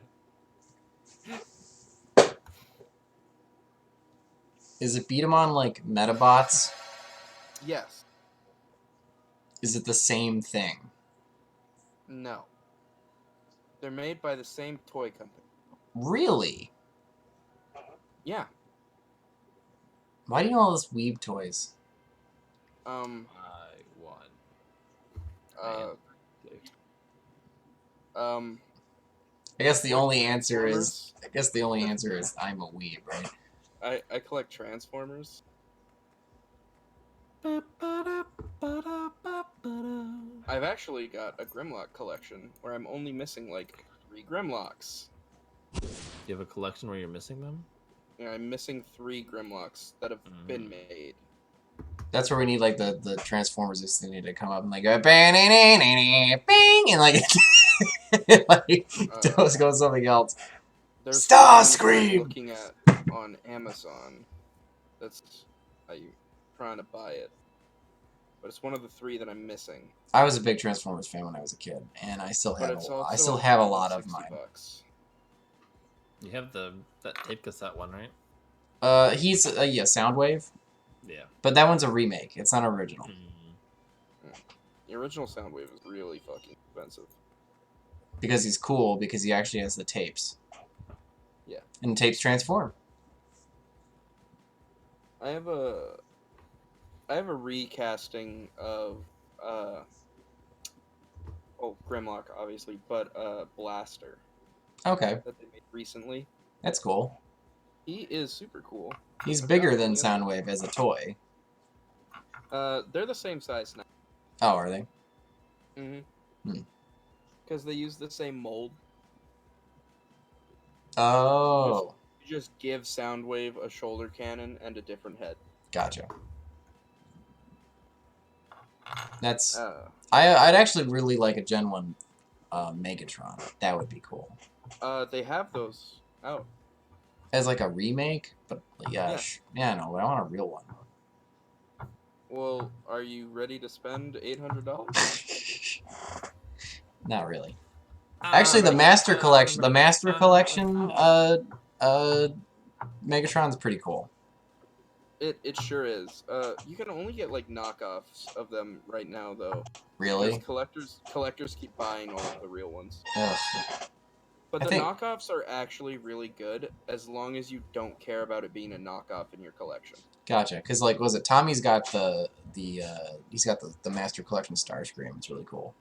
Is it beat 'em on like Metabots? Yes. Is it the same thing? No. They're made by the same toy company. Really? Yeah. Why do you know all this weeb toys? I won. Uh, I guess the only answer is Transformers. I'm a weeb, right? I collect Transformers. I've actually got a Grimlock collection where I'm only missing like 3 Grimlocks. You have a collection where you're missing them? Yeah, I'm missing 3 Grimlocks that have been made. That's where we need like the Transformers this thing need to come up and like go bang and like like go something else. There's Starscream! one I'm looking at on Amazon. That's I'm trying to buy it, but it's one of the 3 that I'm missing. I was a big Transformers fan when I was a kid, and I still But have it's I also still have a lot of 60 mine. bucks. You have that tape cassette one, right? He's yeah, Soundwave, Yeah. but that one's a remake. It's not original. The original Soundwave is really fucking expensive. Because he's cool, because he actually has the tapes. Yeah. And the tapes transform. I have a recasting of Grimlock obviously, but Blaster Okay, that they made recently. that's cool. He is super cool. He's I've bigger got than the other- Soundwave as a toy. They're the same size now. Oh, are they? Because they use the same mold. Oh, You just give Soundwave a shoulder cannon and a different head. gotcha. That's Uh, I'd actually really like a Gen 1 Megatron. That would be cool. they have those out. As like a remake, but Yeah. yeah, no, but I want a real one. Well, are you ready to spend $800? Not really. Actually, the Master Collection, Megatron's pretty cool. It sure is. You can only get like knockoffs of them right now, though. Really? Because collectors keep buying all of the real ones. Ugh. But I the think- knockoffs are actually really good as long as you don't care about it being a knockoff in your collection. Gotcha. Because like, was it Tommy's got he's got the Master Collection Starscream. It's really cool.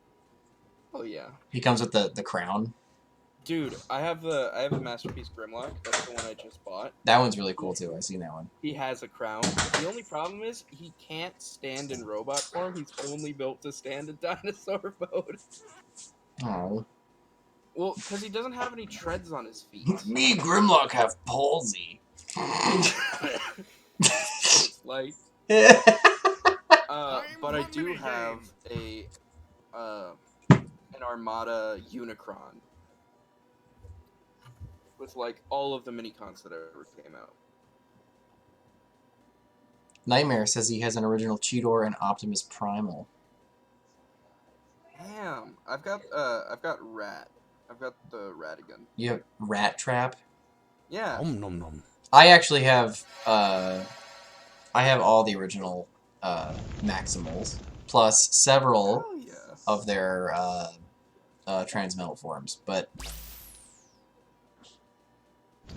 Oh yeah, He comes with the crown. dude, I have the Masterpiece Grimlock. That's the one I just bought. That one's really cool too. I've seen that one. He has a crown. The only problem is he can't stand in robot form. He's only built to stand in dinosaur mode. Oh. Well, because he doesn't have any treads on his feet. Me, Grimlock, have palsy. It's like, but I do have an Armada Unicron with like all of the minicons that ever came out. Nightmare says he has an original Cheetor and Optimus Primal. Damn, I've got Rat. I've got the Ratigan. You have Rat Trap. Yeah. Nom nom. I actually have I have all the original Maximals plus several Oh yeah. of their transmetal forms, but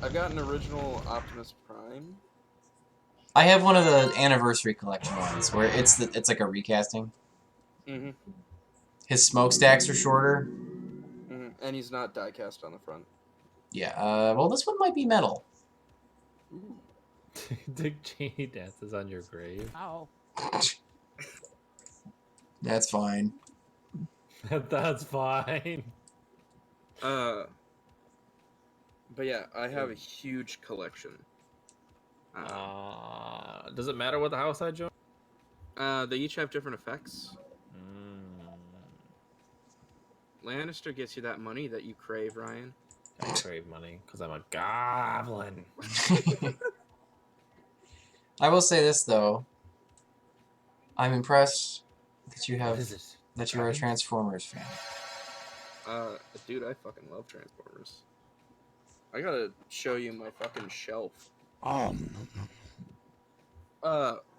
I've got an original Optimus Prime. I have one of the anniversary collection ones where it's like a recasting. Mm-hmm. His smokestacks are shorter. Mm-hmm. And he's not die-cast on the front. Yeah. Well, this one might be metal. Ooh. Dick Cheney dances on your grave. Ow. That's fine. That's fine. But yeah, I have a huge collection. Does it matter what the house I join? They each have different effects. Lannister gets you that money that you crave, Ryan. I crave money because I'm a goblin. I will say this though. I'm impressed that you What have is it? that you are a Dragons? Transformers fan. Dude, I fucking love Transformers. I gotta show you my fucking shelf.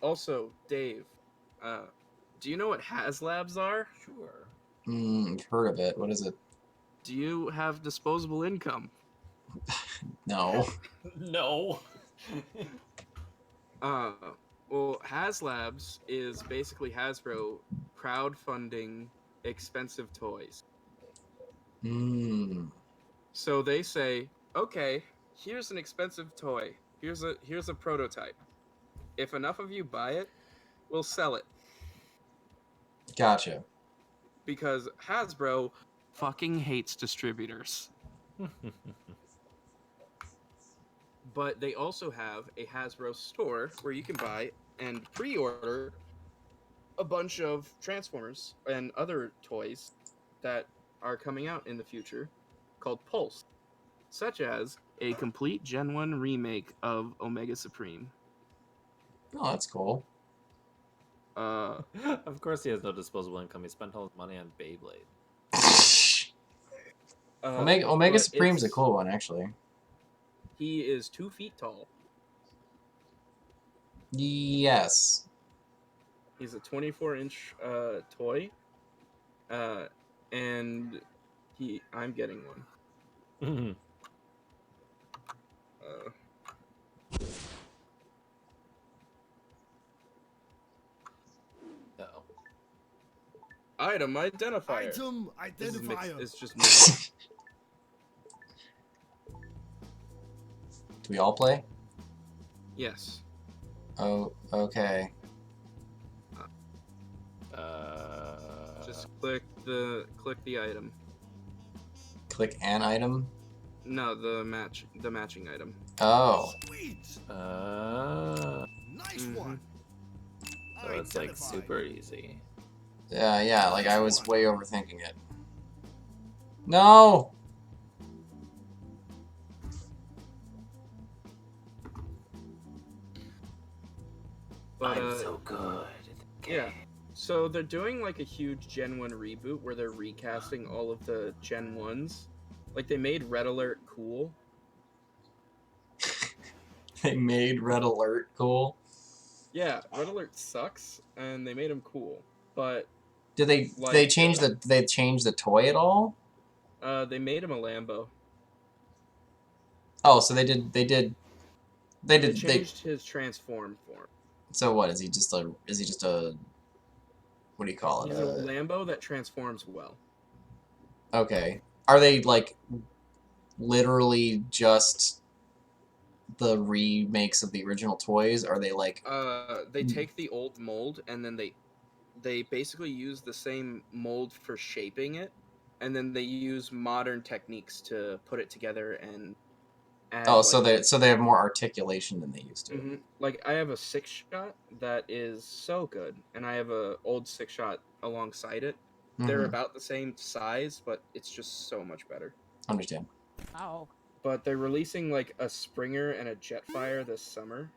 Also, Dave, do you know what HasLabs are? Sure. I've heard of it. What is it? Do you have disposable income? No. No. Well, HasLabs is basically Hasbro crowdfunding expensive toys. So they say, okay, here's an expensive toy. Here's a prototype. If enough of you buy it, we'll sell it. Gotcha. Because Hasbro fucking hates distributors. But they also have a Hasbro store where you can buy and pre-order a bunch of Transformers and other toys that are coming out in the future called Pulse, such as a complete Gen 1 remake of Omega Supreme. Oh, that's cool. Of course, he has no disposable income. He spent all his money on Beyblade. Omega but Supreme's a it's- cool one, actually. He is 2 feet tall. Yes. He's a 24-inch toy, and I'm getting one. Uh-oh. Item identifier. Item This is identifier. it's just mixed. Do we all play? Yes. Oh, okay. Just click the item. Click an item. No, the matching item. Oh. Sweet. Nice Mhm. one. So it's like Identified. super easy. Yeah, like I was way overthinking it. No! But, I'm so good. yeah. So they're doing like a huge Gen 1 reboot where they're recasting all of the Gen 1s. Like they made Red Alert cool. They made Red Alert cool. Yeah, Red Alert sucks, and they made him cool. But Did they change the toy at all? they made him a Lambo. Oh, so they changed his transform form. So what is he just a what do you call it? He's a Lambo that transforms well. Okay. Are they like literally just the remakes of the original toys? Are they like They take the old mold and then they basically use the same mold for shaping it, and then they use modern techniques to put it together and add, so they have more articulation than they used to. Mm-hmm. Like I have a 6-shot that is so good, and I have a old 6-shot alongside it. They're about the same size, but it's just so much better. Understand. Ow. But they're releasing like a Springer and a Jetfire this summer,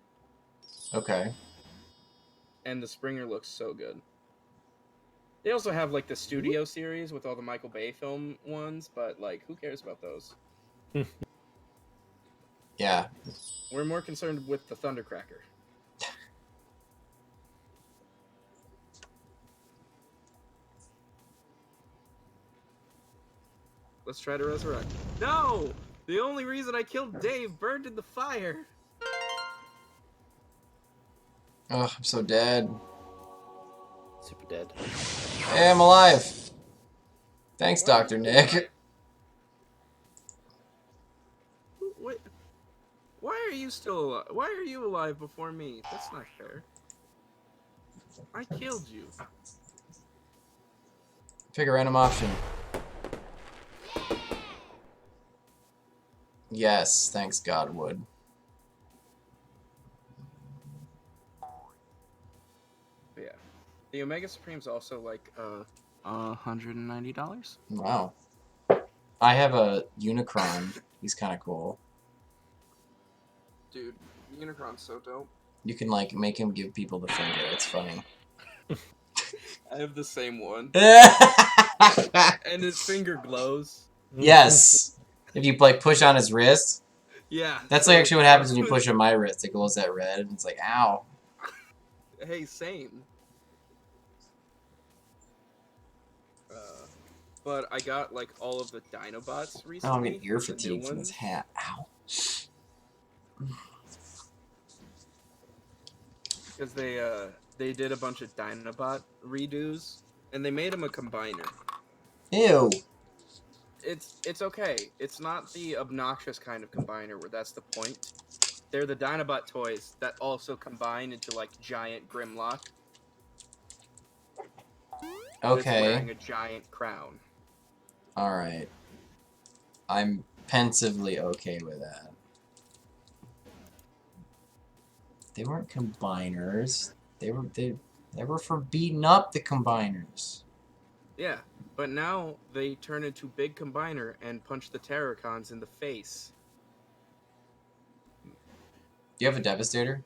Okay. and the Springer looks so good. They also have like the Studio series with all the Michael Bay film ones, but like who cares about those? Yeah. We're more concerned with the Thundercracker. Let's try to resurrect. No! The only reason I killed Dave burned in the fire. Ugh, I'm so dead. Super dead. Hey, I'm alive. Thanks, Dr. Nick. Wait, why are you still alive? Why are you alive before me? That's not fair. I killed you. Pick a random option. Yes, thanks, Godwood. Yeah. The Omega Supreme's also like $190. Wow. I have a Unicron. He's kind of cool. Dude, Unicron's so dope. You can like make him give people the finger. It's funny. I have the same one. Yes. And his finger glows. If you like push on his wrist. Yeah. That's like actually what happens when you push on my wrist. It glows that red, and it's like, ow. Hey, same. But I got like all of the Dinobots recently. Oh, I'm getting ear the new fatigue from this ones. hat. Ow. Because they did a bunch of Dinobot redos, and they made him a combiner. Ew. It's okay. It's not the obnoxious kind of combiner where that's the point. They're the Dinobot toys that also combine into like giant Grimlock. That's wearing Okay. a giant crown. Alright. I'm pensively okay with that. They weren't combiners. They were for beating up the combiners. Yeah, but now they turn into Big Combiner and punch the Terracons in the face. Do you have a Devastator?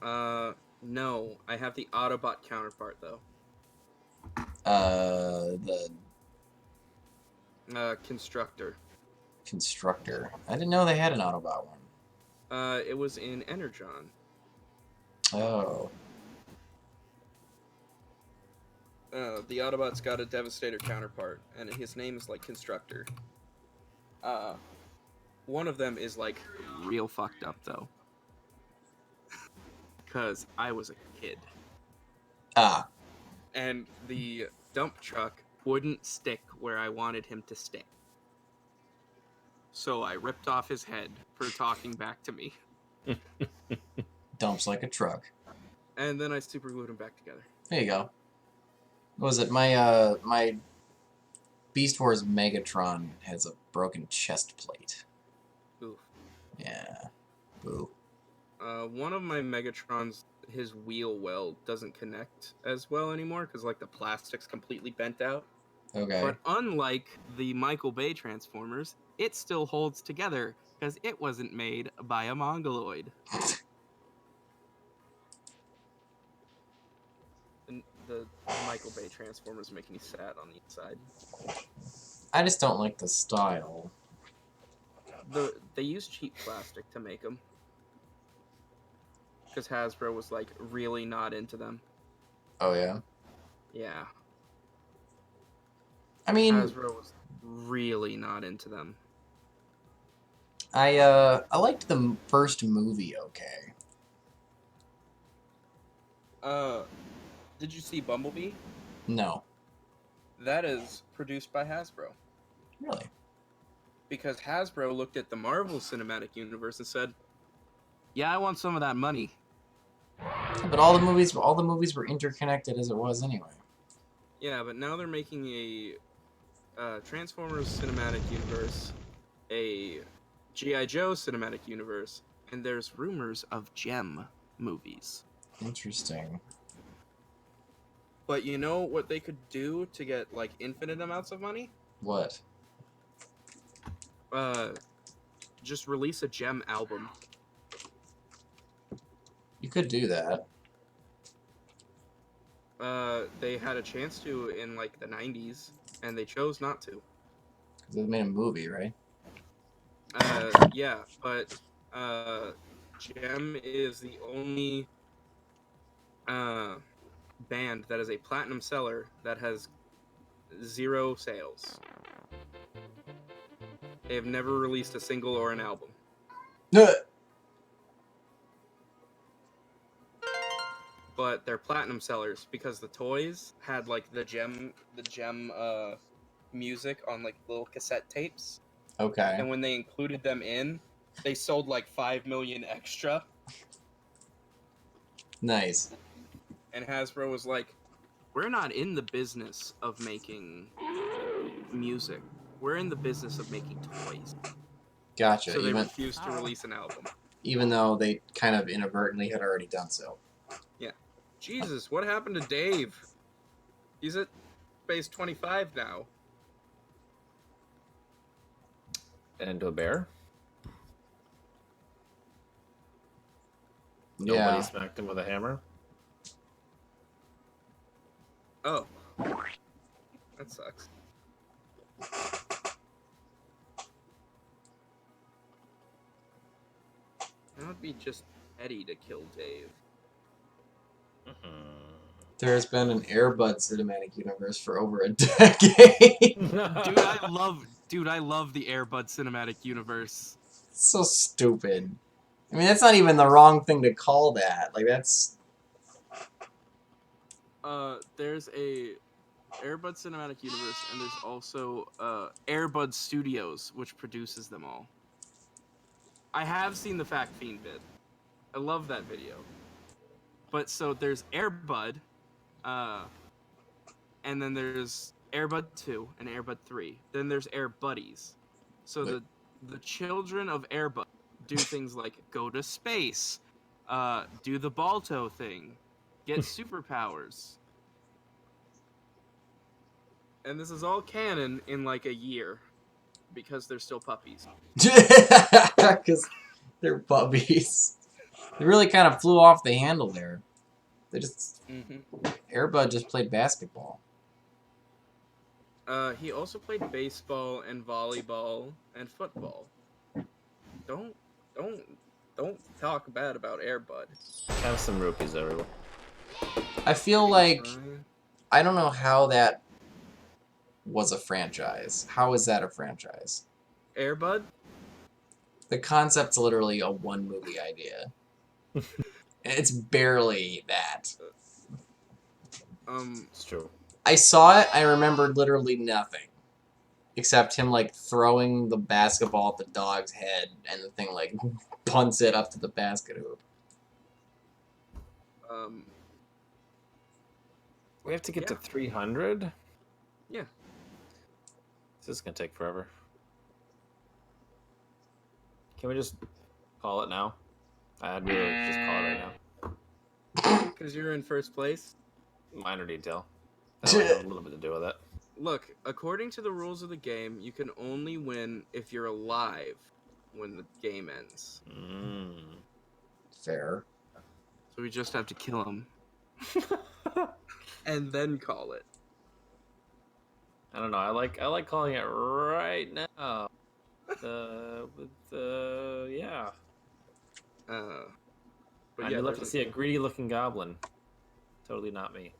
No. I have the Autobot counterpart, though. The Constructor. Constructor. I didn't know they had an Autobot one. It was in Energon. Oh. The Autobot's got a Devastator counterpart, and his name is, like, Constructor. One of them is, like, real fucked up, though. Because I was a kid. Ah. And the dump truck wouldn't stick where I wanted him to stick. So I ripped off his head for talking back to me. Dumps like a truck. And then I super glued him back together. There you go. What was it? My Beast Wars Megatron has a broken chest plate. Oof. Yeah. Boo. One of my Megatrons, his wheel well doesn't connect as well anymore because like the plastic's completely bent out. Okay. But unlike the Michael Bay Transformers, it still holds together because it wasn't made by a Mongoloid. And the Michael Bay Transformers make me sad on the inside. I just don't like the style. They use cheap plastic to make them. Because Hasbro was like really not into them. Oh yeah. Yeah. I mean, Hasbro was really not into them. I liked the first movie. Okay. Did you see Bumblebee? No. That is produced by Hasbro. Really. Because Hasbro looked at the Marvel Cinematic Universe and said, "Yeah, I want some of that money." Yeah, but all the movies were interconnected as it was anyway. Yeah, but now they're making a Transformers Cinematic Universe, a G.I. Joe Cinematic Universe, and there's rumors of Gem movies. Interesting. But you know what they could do to get, like, infinite amounts of money? What? Just release a Gem album. You could do that. They had a chance to in, like, the 90s, and they chose not to. Because they made a movie, right? Yeah, but, Gem is the only, band that is a platinum seller that has 0 sales. They have never released a single or an album. But they're platinum sellers because the toys had like the gem music on like little cassette tapes. Okay. And when they included them in, they sold like 5 million extra. Nice. And Hasbro was like, "We're not in the business of making music. We're in the business of making toys." Gotcha. So they refused to release an album. Even though they kind of inadvertently had already done so. Yeah. Jesus, what happened to Dave? He's at base 25 now. And into a bear. Yeah. Nobody smacked him with a hammer. Oh. That sucks. That would be just petty to kill Dave. There's been an Airbud cinematic universe for over a decade. Dude, I love the Airbud cinematic universe. It's so stupid. I mean, that's not even the wrong thing to call that. Like, that's... There's a Airbud cinematic universe, and there's also Airbud Studios, which produces them all. I have seen the Fact Fiend vid. I love that video. But so there's Airbud, and then there's Airbud 2 and Airbud 3. Then there's Air Buddies. So the children of Airbud do things like go to space, do the Balto thing, get superpowers. And this is all canon in like a year because they're still puppies. Because they're puppies. They really kind of flew off the handle there. They just... Airbud just played basketball. He also played baseball and volleyball and football. Don't talk bad about Airbud. Have some rupees everywhere. I feel like... I don't know how that was a franchise. How is that a franchise? Airbud? The concept's literally a one-movie idea. It's barely that. It's true. I saw it, I remembered literally nothing. Except him, like, throwing the basketball at the dog's head, and the thing, like, punts it up to the basket hoop. We have to get to 300? Yeah. This is gonna take forever. Can we just call it now? I'd really just call it right now. Because you're in first place? Minor detail. That might have a little bit to do with it. Look, according to the rules of the game, you can only win if you're alive when the game ends. Fair. So we just have to kill him. And then call it. I don't know. I like calling it right now. Yeah. But I'd yeah, love to see a greedy-looking goblin. Totally not me.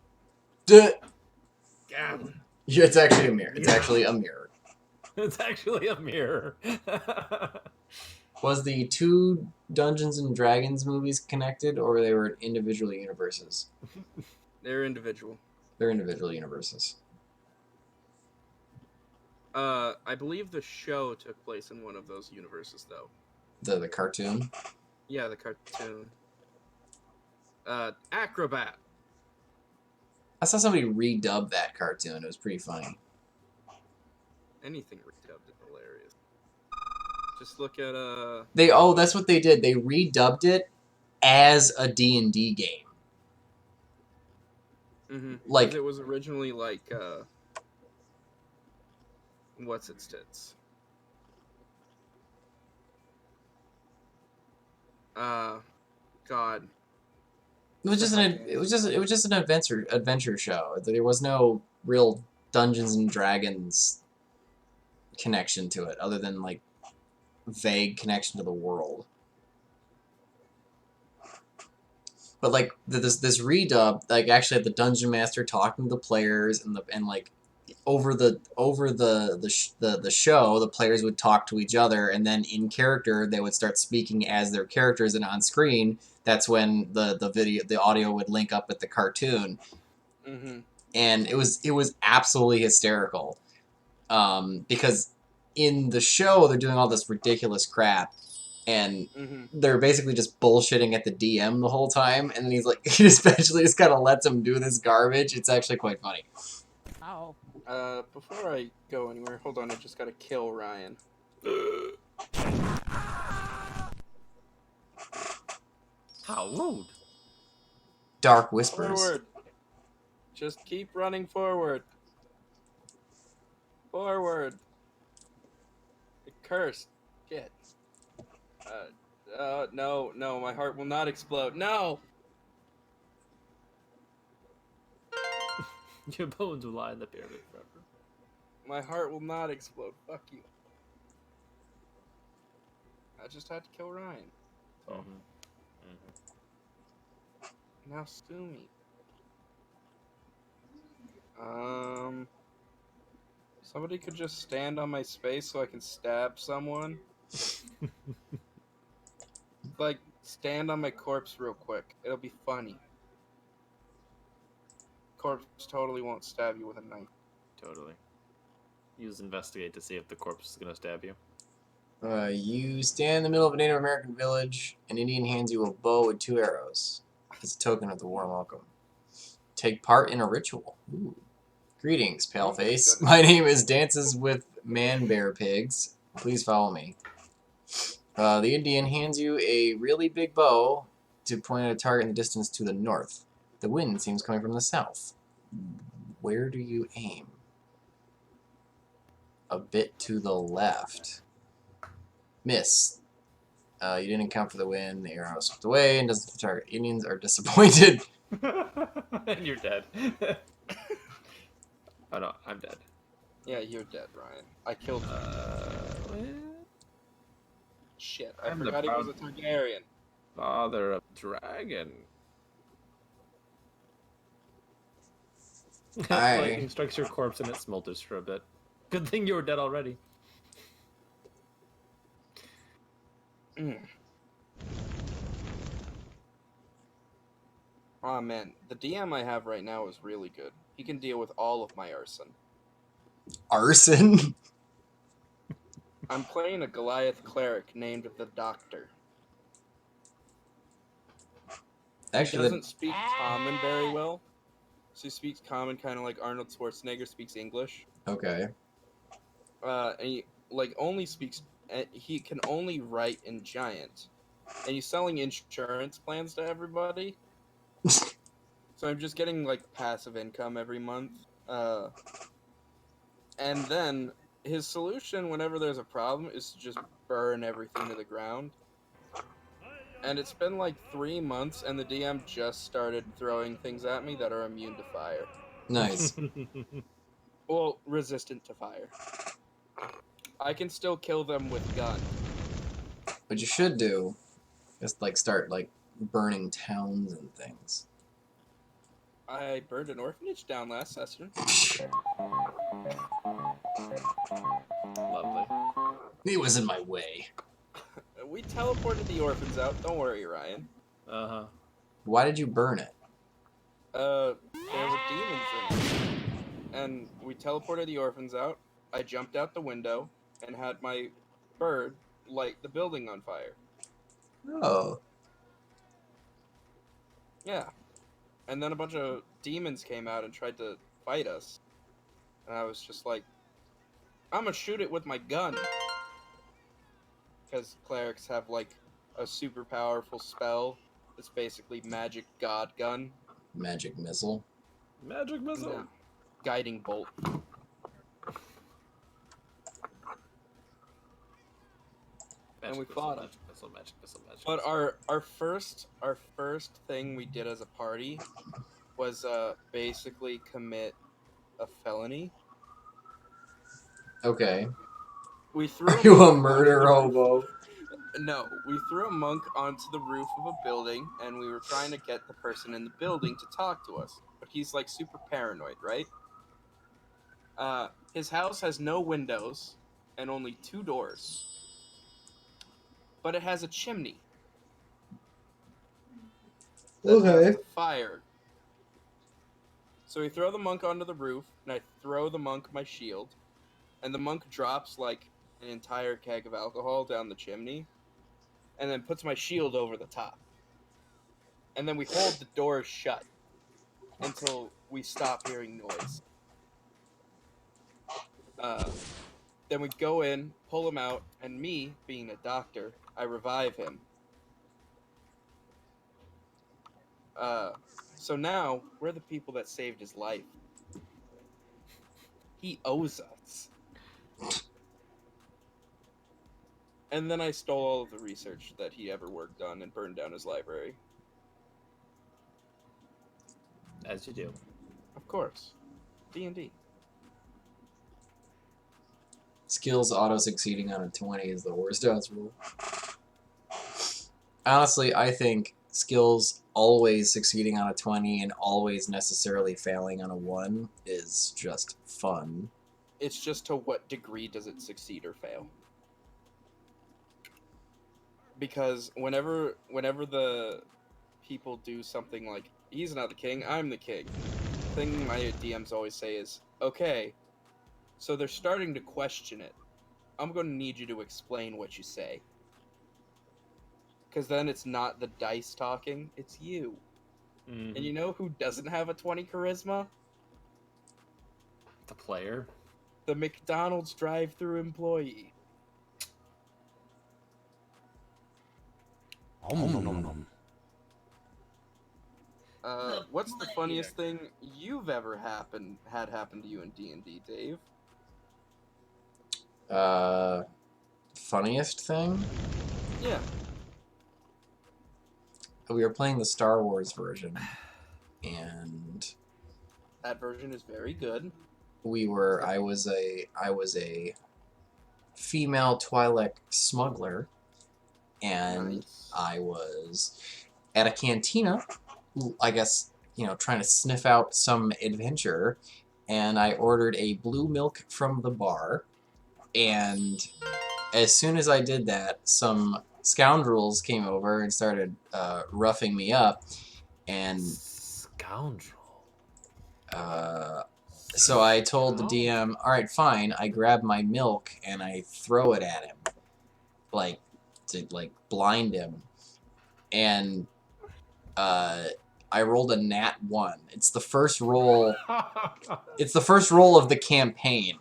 Goblin. Yeah, it's actually a mirror. It's actually a mirror. It's actually a mirror. Was the two Dungeons and Dragons movies connected, or they were individual universes? They're individual. They're individual universes. I believe the show took place in one of those universes, though. The cartoon? Yeah, the cartoon. Acrobat. I saw somebody redub that cartoon. It was pretty funny. Anything redubbed is hilarious. Just look at That's what they did. They redubbed it as a D&D game. Like, it was originally like what's its tits? God. It was just an adventure show. There was no real Dungeons and Dragons connection to it, other than like vague connection to the world. But like this redub, like actually had the dungeon master talking to the players, and like over the show, the players would talk to each other, and then in character they would start speaking as their characters, and on screen that's when the audio would link up with the cartoon. And it was absolutely hysterical, because in the show they're doing all this ridiculous crap, and they're basically just bullshitting at the DM the whole time, and then he especially just kind of lets him do this garbage. It's actually quite funny. Ow. Before I go anywhere, hold on, I just gotta kill Ryan. How rude. dark whispers. Forward. Just keep running forward. Forward. Cursed. Shit. No, my heart will not explode. No! Your bones will lie in the pyramid forever. My heart will not explode. Fuck you. I just had to kill Ryan. So now sue me. Somebody could just stand on my space so I can stab someone. Like, stand on my corpse real quick. It'll be funny. Corpse totally won't stab you with a knife. Totally. Use investigate to see if the corpse is gonna stab you. You stand in the middle of a Native American village. An Indian hands you a bow with 2 arrows. It's a token of the warm welcome. Take part in a ritual. Ooh. Greetings, Paleface. My name is Dances with Man Bear Pigs. Please follow me. The Indian hands you a really big bow to point at a target in the distance to the north. The wind seems coming from the south. Where do you aim? A bit to the left. Miss. You didn't account for the wind. The arrow swept away and doesn't hit the target. Indians are disappointed. And you're dead. Oh no, I'm dead. Yeah, you're dead, Ryan. I killed you. Shit, I I'm the forgot he was a proud- Targaryen. Father of dragon. Lightning strikes your corpse and it smolders for a bit. Good thing you were dead already. Oh man, the DM I have right now is really good. He can deal with all of my arson. Arson? I'm playing a Goliath cleric named the Doctor. He Actually, doesn't speak common very well. So he speaks common kind of like Arnold Schwarzenegger speaks English. okay. And he only speaks. He can only write in Giant, and he's selling insurance plans to everybody. So I'm just getting like passive income every month. And then his solution whenever there's a problem is to just burn everything to the ground. And it's been like 3 months, and the DM just started throwing things at me that are immune to fire. Nice. Well, resistant to fire. I can still kill them with guns. What you should do is start burning towns and things. I burned an orphanage down last session. Lovely. It was in my way. We teleported the orphans out. Don't worry, Ryan. Uh-huh. Why did you burn it? There were demons in it. And we teleported the orphans out. I jumped out the window and had my bird light the building on fire. Oh. Yeah. And then a bunch of demons came out and tried to fight us. And I was just like, I'm gonna shoot it with my gun. Because clerics have like a super powerful spell. It's basically magic god gun. Magic missile. Magic missile. No. Guiding bolt. And we fought him. Magic missile. But our first thing we did as a party was basically commit a felony. Okay. We threw Are you a murder hobo? No, we threw a monk onto the roof of a building, and we were trying to get the person in the building to talk to us. But he's like super paranoid, right? His house has no windows and only 2 doors. But it has a chimney. That has the fire. So we throw the monk onto the roof, and I throw the monk my shield, and the monk drops like an entire keg of alcohol down the chimney, and then puts my shield over the top. And then we hold the door shut until we stop hearing noise. Then we go in, pull him out, and me, being a doctor, I revive him. So now we're the people that saved his life. He owes us. And then I stole all of the research that he ever worked on and burned down his library. As you do. Of course. D&D. Skills auto-succeeding on a 20 is the worst odds rule. Honestly, I think skills always succeeding on a 20 and always necessarily failing on a 1 is just fun. It's just to what degree does it succeed or fail? Because whenever the people do something like, he's not the king, I'm the king, the thing my DMs always say is, okay, so they're starting to question it. I'm going to need you to explain what you say. Because then it's not the dice talking, it's you. Mm-hmm. And you know who doesn't have a 20 charisma? The player. The McDonald's drive-thru employee. What's the funniest thing you've ever had happen to you in D&D, Dave? Funniest thing? Yeah. We were playing the Star Wars version, and That version is very good. I was a female Twi'lek smuggler, and Nice. I was at a cantina, I guess, trying to sniff out some adventure, and I ordered a blue milk from the bar, and as soon as I did that, some scoundrels came over and started roughing me up, and Scoundrel. so I told the DM, all right, fine. I grab my milk and I throw it at him, to blind him, and I rolled a nat 1. It's the first roll. It's the first roll of the campaign.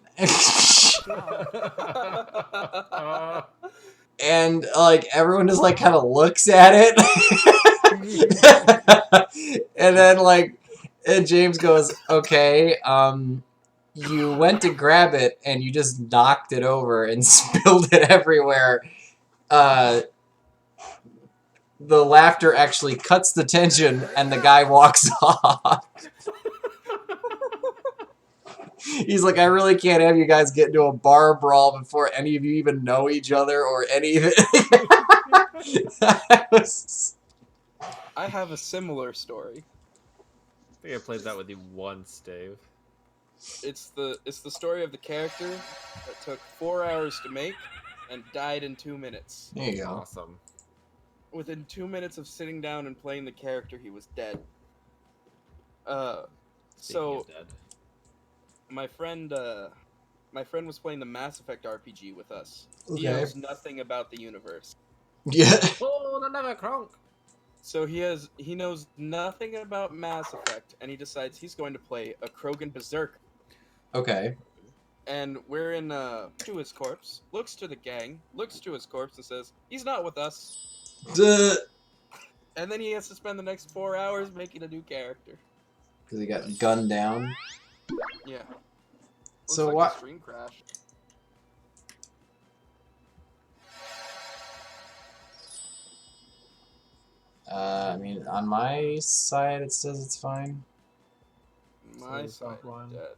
And everyone just kind of looks at it. And then and James goes, okay, you went to grab it and you just knocked it over and spilled it everywhere. The laughter actually cuts the tension and the guy walks off. He's like, I really can't have you guys get into a bar brawl before any of you even know each other or any of it. I have a similar story. I think I played that with you once, Dave. It's the story of the character that took 4 hours to make and died in 2 minutes. There you go. Awesome. Within 2 minutes of sitting down and playing the character, he was dead. Speaking of dead. My friend was playing the Mass Effect RPG with us. Okay. He knows nothing about the universe. Yeah. Oh, the never crunk. So he knows nothing about Mass Effect, and he decides he's going to play a Krogan Berserker. Okay. And we're in to his corpse, looks to the gang, looks to his corpse and says, he's not with us. Duh. And then he has to spend the next 4 hours making a new character. Because he got gunned down. Yeah. So Looks like what? a stream crash. I mean, on my side it says it's fine. My So side offline. dead.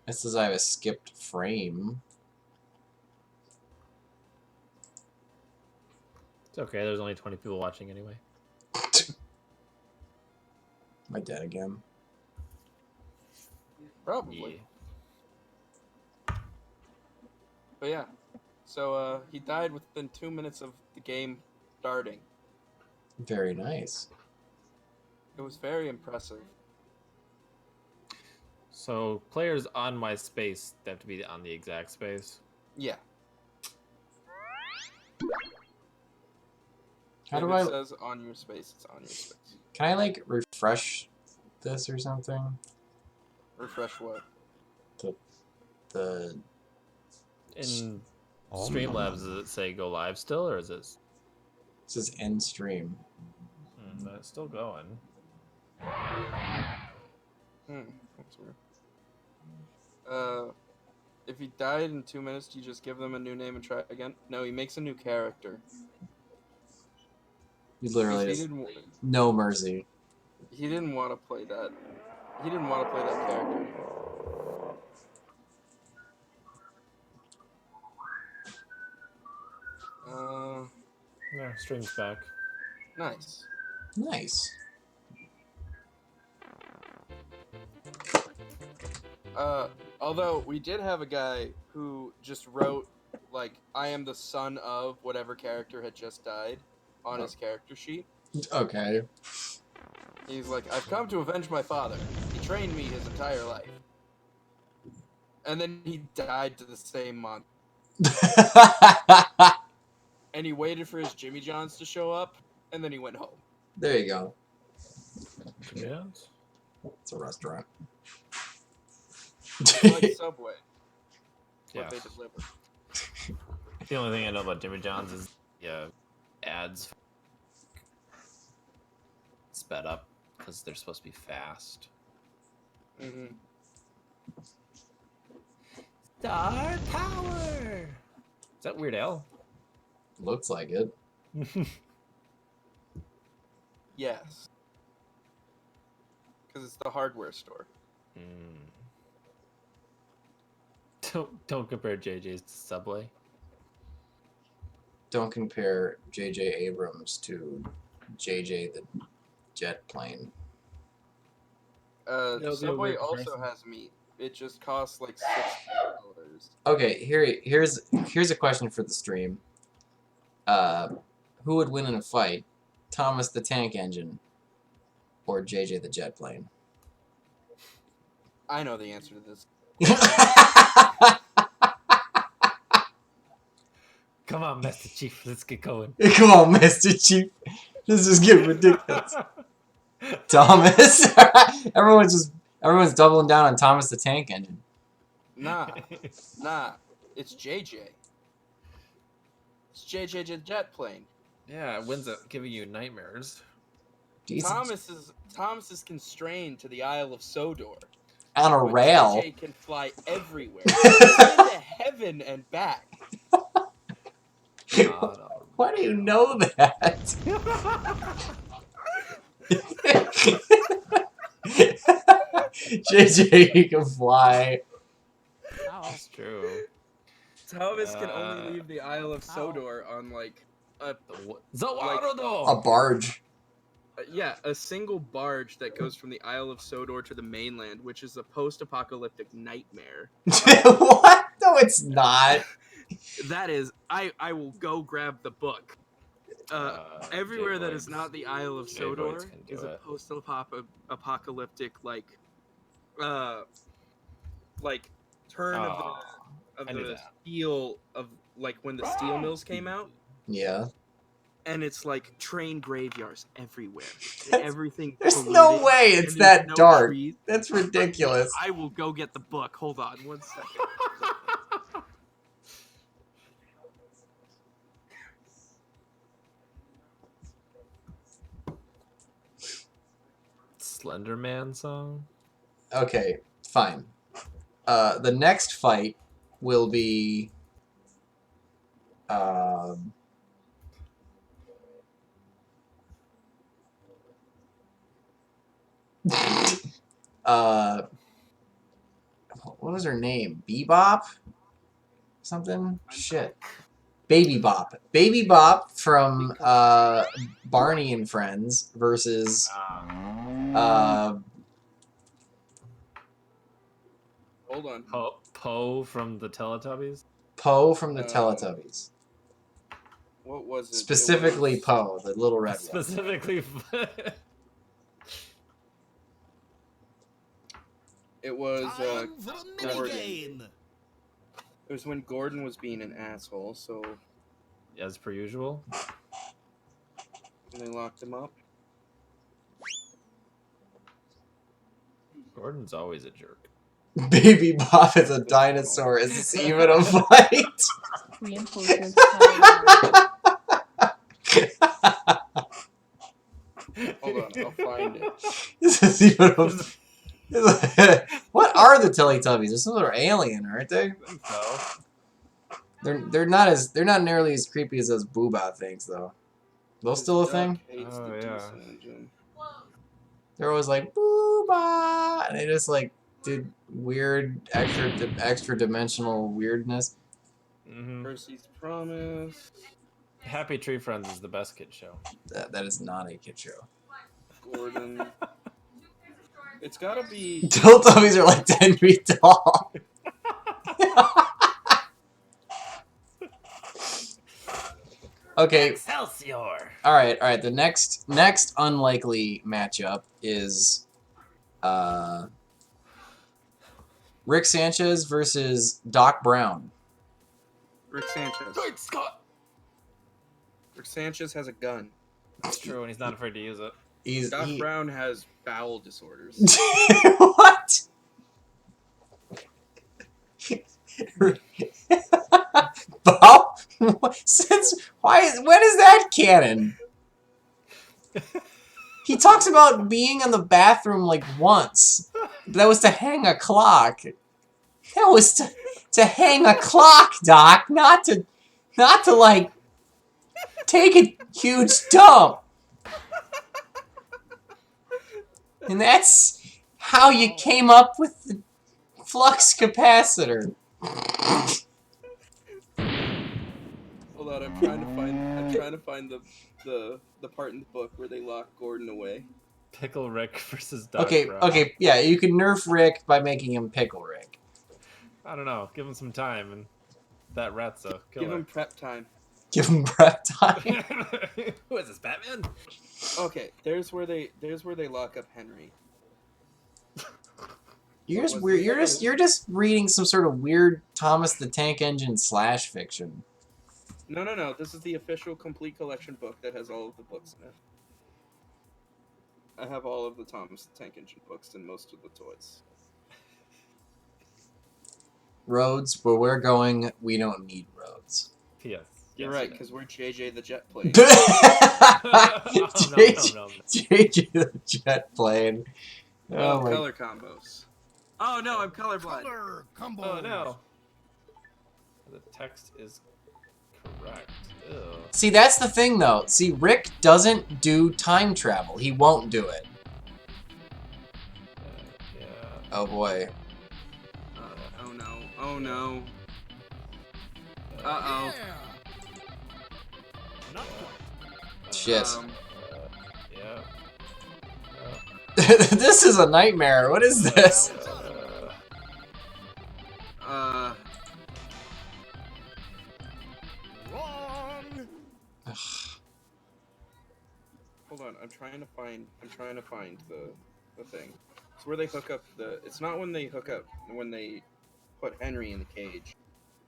It says I have a skipped frame. It's okay, there's only 20 people watching anyway. Am I dead again? Probably. But yeah. So he died within 2 minutes of the game starting. Very nice. It was very impressive. So, players on my space, they have to be on the exact space. Yeah. How If do it I... says on your space, it's on your space. Can I, refresh this or something? Refresh what? The... In Streamlabs, does it say go live still, or is it... It says end stream. Hmm. but it's still going. That's weird. If he died in 2 minutes, do you just give them a new name and try again? No, he makes a new character. He literally He has didn't. no mercy. He didn't want to play that. He didn't want to play that character anymore. Yeah, stream's back. Nice. Nice. Although we did have a guy who just wrote, like, I am the son of whatever character had just died on his character sheet. Okay. He's like, I've come to avenge my father. He trained me his entire life. And then he died to the same month. And he waited for his Jimmy John's to show up, and then he went home. There you go. Yeah. It's a restaurant. Like Subway. Yeah. What they deliver. The only thing I know about Jimmy John's is ads sped up because they're supposed to be fast. Mm-hmm. Star Power! Is that Weird Al? Looks like it. Yes. Because it's the hardware store. Don't compare JJ's to Subway. Don't compare J.J. Abrams to J.J. the jet plane. That'll be a Subway weird also comparison. has meat. It just costs like $6. Okay, here's a question for the stream. Who would win in a fight? Thomas the Tank Engine or J.J. the jet plane? I know the answer to this. Come on, Master Chief, let's get going. Come on, Master Chief. This is getting ridiculous. Thomas. everyone's doubling down on Thomas the Tank Engine. Nah. It's JJ. It's JJ the jet plane. Yeah, when's it giving you nightmares? Jesus. Thomas is constrained to the Isle of Sodor. On a But rail. JJ can fly everywhere. Into heaven and back. Why do you know that? JJ, you can fly. That's true. Thomas can only leave the Isle of Sodor on like a barge. a single barge that goes from the Isle of Sodor to the mainland, which is a post-apocalyptic nightmare. What? No, it's not. That is, I will go grab the book. Everywhere that is not the Isle of Sodor is a post-apocalyptic like turn of the steel of like when the steel mills came out. Yeah. And it's like train graveyards everywhere. And everything. There's polluted, no way it's that no dark. trees. That's ridiculous. I will go get the book. Hold on 1 second. Slender Man song? Okay, fine. The next fight will be what was her name? Bebop? Something? Shit. Baby Bop. Baby Bop from Barney and Friends versus Hold on. Poe from the Teletubbies? Poe from the Teletubbies. What was it? Specifically Poe, the little red one. Specifically. It was Gordon. Minigame. It was when Gordon was being an asshole, so As per usual. they locked him up. Gordon's always a jerk. Baby Bop is a dinosaur. Is this even a fight? Reinforcements have arrived. find it. This is even what are the Teletubbies? They're some sort of alien, aren't they? I think so. They're not nearly as creepy as those Boobah things, though. Those still a Duck thing? hates Oh, the yeah. Diesel engine. They're always like Boobah, and they just like did weird extra dimensional weirdness. Mm-hmm. Percy's Promise. Happy Tree Friends is the best kid show. That is not a kid show. Gordon. It's gotta be. Teletubbies are like 10 feet tall. Okay. Excelsior! Alright. The next unlikely matchup is Rick Sanchez versus Doc Brown. Rick Sanchez. Great Scott! Rick Sanchez has a gun. It's true, and he's not afraid to use it. Doc Brown has bowel disorders. What? Bob? When is that canon? He talks about being in the bathroom like once. That was to hang a clock. That was to hang a clock, Doc, not to like take a huge dump. And that's how you came up with the flux capacitor. Hold on, I'm trying to find the part in the book where they lock Gordon away. Pickle Rick versus Doc Brown. Okay, yeah, you can nerf Rick by making him Pickle Rick. I don't know. Give him some time, and that rat's a killer. Give him prep time. Give him prep time. Who is this, Batman? Okay, there's where they lock up Henry. You're just weird. You're just reading some sort of weird Thomas the Tank Engine / fiction. No. This is the official complete collection book that has all of the books in it. I have all of the Thomas the Tank Engine books and most of the toys. Roads, where we're going, we don't need roads. P.S. You're Yes, right, we because we're JJ the Jet Plane. JJ the Jet Plane. Oh my. Color combos. Oh no, I'm colorblind. Color combo. Oh no. The text is correct. Ew. See, that's the thing, though. See, Rick doesn't do time travel. He won't do it. Yeah. Oh boy. Oh no. Oh no. Uh-oh. Not quite. Shit. Yeah. This is a nightmare. What is this? Wrong. Hold on, I'm trying to find the thing. It's where they hook up it's not when they put Henry in the cage.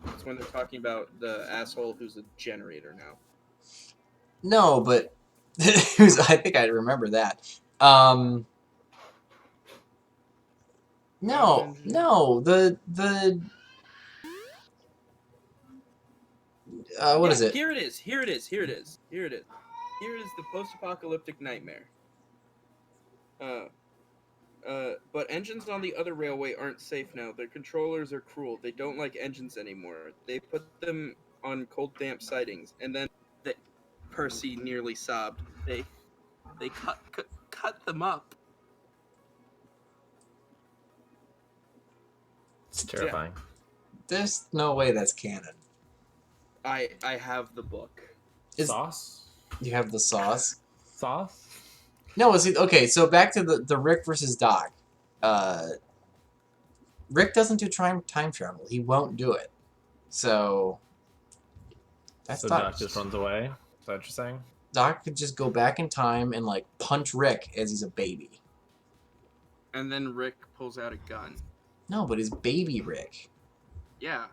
It's when they're talking about the asshole who's a generator now. No, but I think I remember that. No, the what is it? Here it is. Here it is the post-apocalyptic nightmare. But engines on the other railway aren't safe now. Their controllers are cruel. They don't like engines anymore. They put them on cold, damp sidings, and then Percy nearly sobbed. They cut them up. It's terrifying. There's no way that's canon. I have the book. Sauce? You have the sauce. Sauce? No, see, okay. So back to the Rick versus Doc. Rick doesn't do time travel. He won't do it. So that's So Doc just runs away? Is that what you're saying? Doc could just go back in time and like punch Rick as he's a baby. And then Rick pulls out a gun. No, but he's baby Rick. Yeah,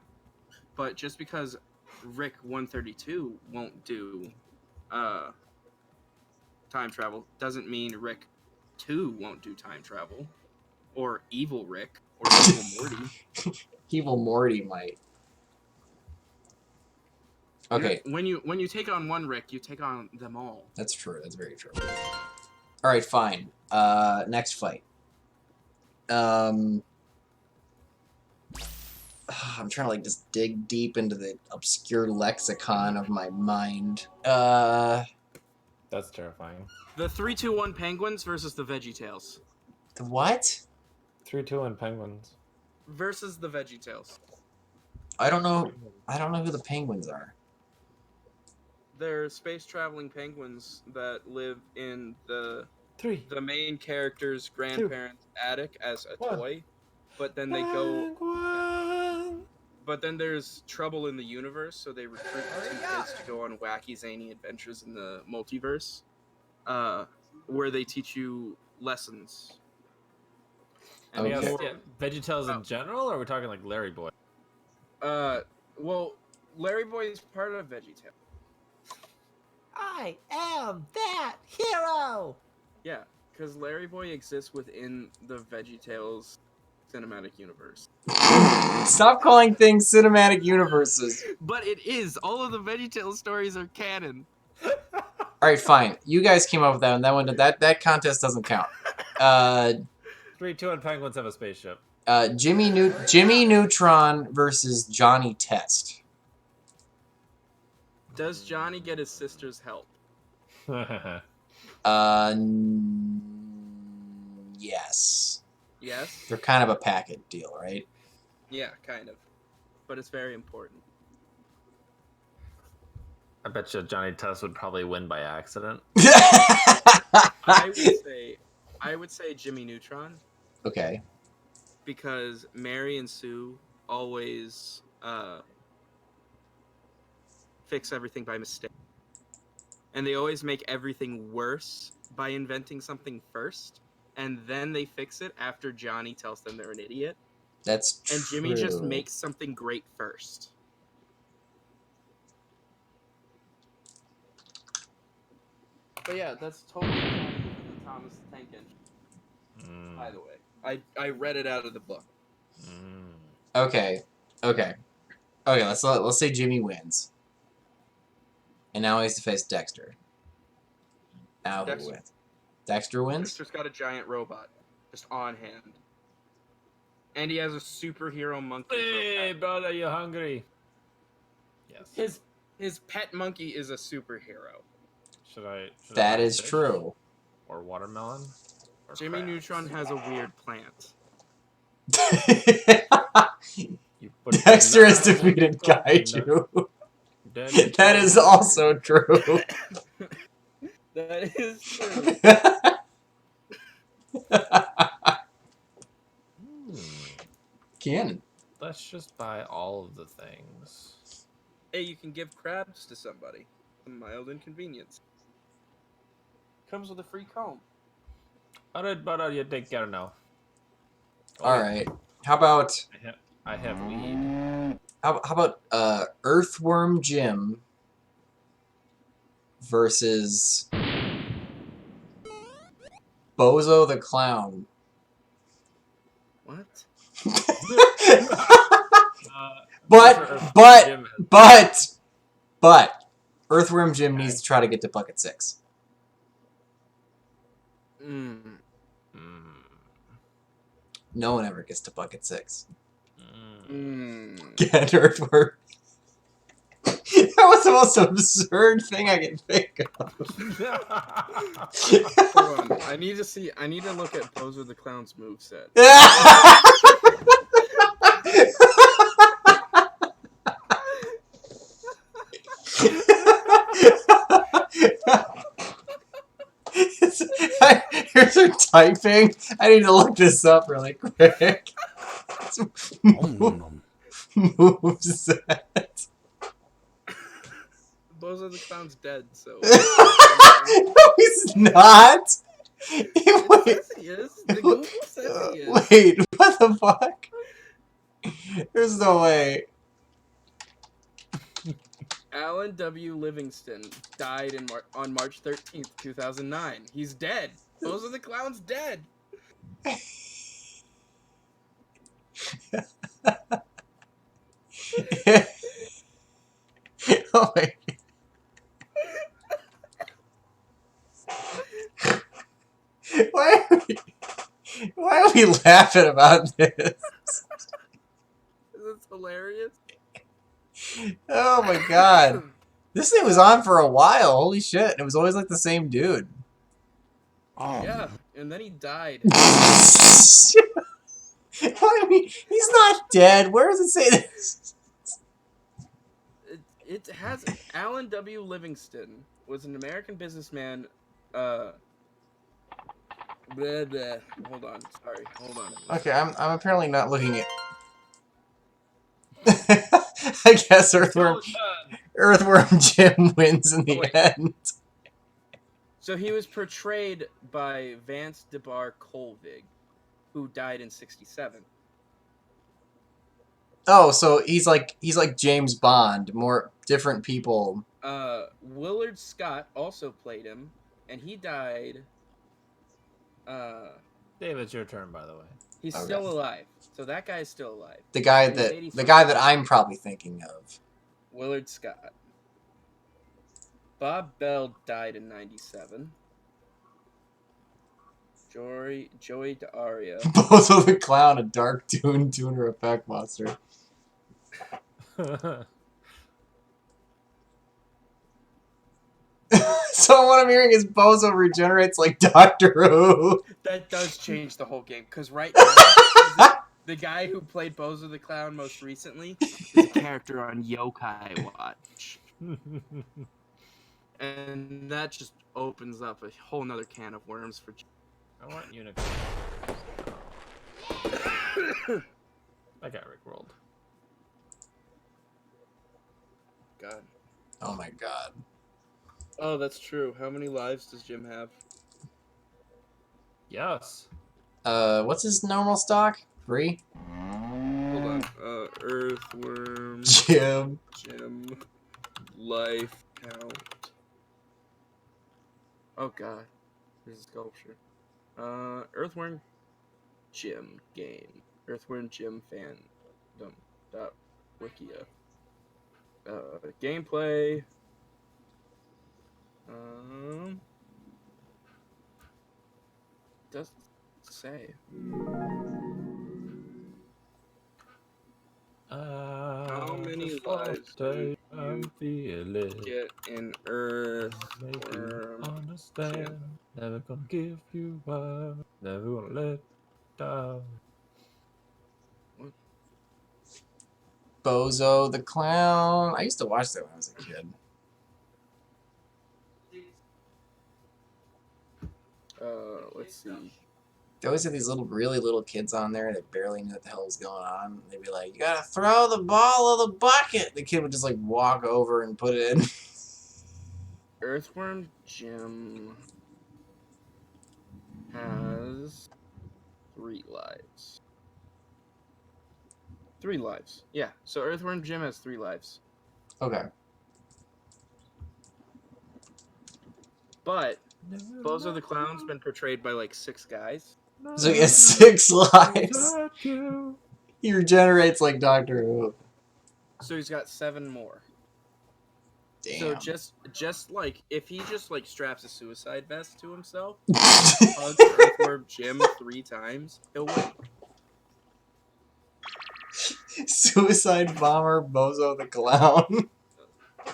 but just because Rick 132 won't do time travel doesn't mean Rick 2 won't do time travel, or Evil Rick, or Evil Morty. Evil Morty might. Okay. When you take on one Rick, you take on them all. That's true. That's very true. All right, fine. Next fight. I'm trying to like just dig deep into the obscure lexicon of my mind. That's terrifying. The 3-2-1 Penguins versus the VeggieTales. The what? 3-2-1 Penguins. Versus the VeggieTales. I don't know. I don't know who the penguins are. They're space traveling penguins that live in the 3. main character's grandparents' attic as a 1. toy, but then they go. Penguin. But then there's trouble in the universe, so they recruit the two kids to go on wacky, zany adventures in the multiverse, where they teach you lessons. And Okay. more, VeggieTales in general, or are we talking like Larry Boy? well, Larry Boy is part of VeggieTales. I am that hero. Yeah, because Larry Boy exists within the VeggieTales cinematic universe. Stop calling things cinematic universes. But it is. All of the VeggieTales stories are canon. All right, fine. You guys came up with that one. That contest doesn't count. 3-2-1 Penguins have a spaceship. Jimmy Neutron versus Johnny Test. Does Johnny get his sister's help? Yes. Yes? They're kind of a package deal, right? Yeah, kind of. But it's very important. I bet you Johnny Test would probably win by accident. I would say Jimmy Neutron, Okay. because Mary and Sue always fix everything by mistake. And they always make everything worse by inventing something first, and then they fix it after Johnny tells them they're an idiot. That's true. And Jimmy just makes something great first. But yeah, that's totally the Thomas the Tank Engine, by the way. I read it out of the book. Okay. Let's say Jimmy wins, and now he has to face Dexter. Now who wins? Dexter wins. Dexter's got a giant robot just on hand, and he has a superhero monkey. Hey, brother, you hungry? Yes. His pet monkey is a superhero. That is fish? true. Or watermelon? Or Jimmy crabs? Neutron has a weird plant. Dexter has defeated Kaiju. That is also true. That is true. Canon. Let's just buy all of the things. Hey, you can give crabs to somebody. A mild inconvenience. Comes with a free comb. Alright, brother, you take care now. Alright. How about... I have weed. How about Earthworm Jim versus Bozo the Clown? What? But Earthworm Jim needs to try to get to bucket 6. No one ever gets to bucket 6. Get Earthworm. That was the most absurd thing I can think of. Hold on. I need to look at Bozo the Clown's moveset. Here's her typing. I need to look this up really quick. Moveset. Bozo the Clown's dead, so... No, he's not! Wait. He is. The Google says he is. Wait, what the fuck? There's no way. Alan W. Livingston died on March 13th, 2009. He's dead. Bozo the Clown's dead. Oh my we laughing about this? It's hilarious. Oh my god. This thing was on for a while. Holy shit. It was always like the same dude. Yeah, and then he died. I mean, he's not dead. Where does it say this? It has Alan W. Livingston was an American businessman. Blah, blah. Hold on, sorry, hold on. Okay, I'm apparently not looking at. I guess Earthworm Jim wins in the end. So he was portrayed by Vance DeBar Colvig, who died in '67. Oh, so he's like James Bond, more different people. Willard Scott also played him, and he died. Dave, it's your turn, by the way. He's Okay. still alive. So that guy is still alive. The guy He's that 85. I'm probably thinking of. Willard Scott. Bob Bell died in '97. Joey D'Aria. Bozo the Clown, a dark tuner effect monster. So what I'm hearing is Bozo regenerates like Doctor Who. That does change the whole game, because right now, the guy who played Bozo the Clown most recently is a character on Yokai Watch. And that just opens up a whole nother can of worms for... I want unicorn. I got Rickrolled. God. Oh my god. Oh, that's true. How many lives does Jim have? Yes. What's his normal stock? 3? Hold on. Earthworm... Jim. Jim... Life count... Oh god. There's a sculpture. Earthworm Jim game. Earthworm Jim fandom. Wikia. Gameplay. Doesn't say. How many lives do I'm feeling? get in Make you Earthworm? understand. Never gonna give you up. Never gonna let down. Bozo the Clown. I used to watch that when I was a kid. Let's see. They always had these really little kids on there that barely knew what the hell was going on. They'd be like, "You gotta throw the ball of the bucket." The kid would just like walk over and put it in. Earthworm Jim has 3 lives. 3 lives. Yeah. So Earthworm Jim has 3 lives. Okay. But Bozo the Clown's been portrayed by like 6 guys. So he has 6 lives. He regenerates like Doctor Who. So he's got 7 more. Damn. So just like if he just like straps a suicide vest to himself, hugs Earthworm Jim 3 times, he'll win. Suicide bomber Bozo the Clown.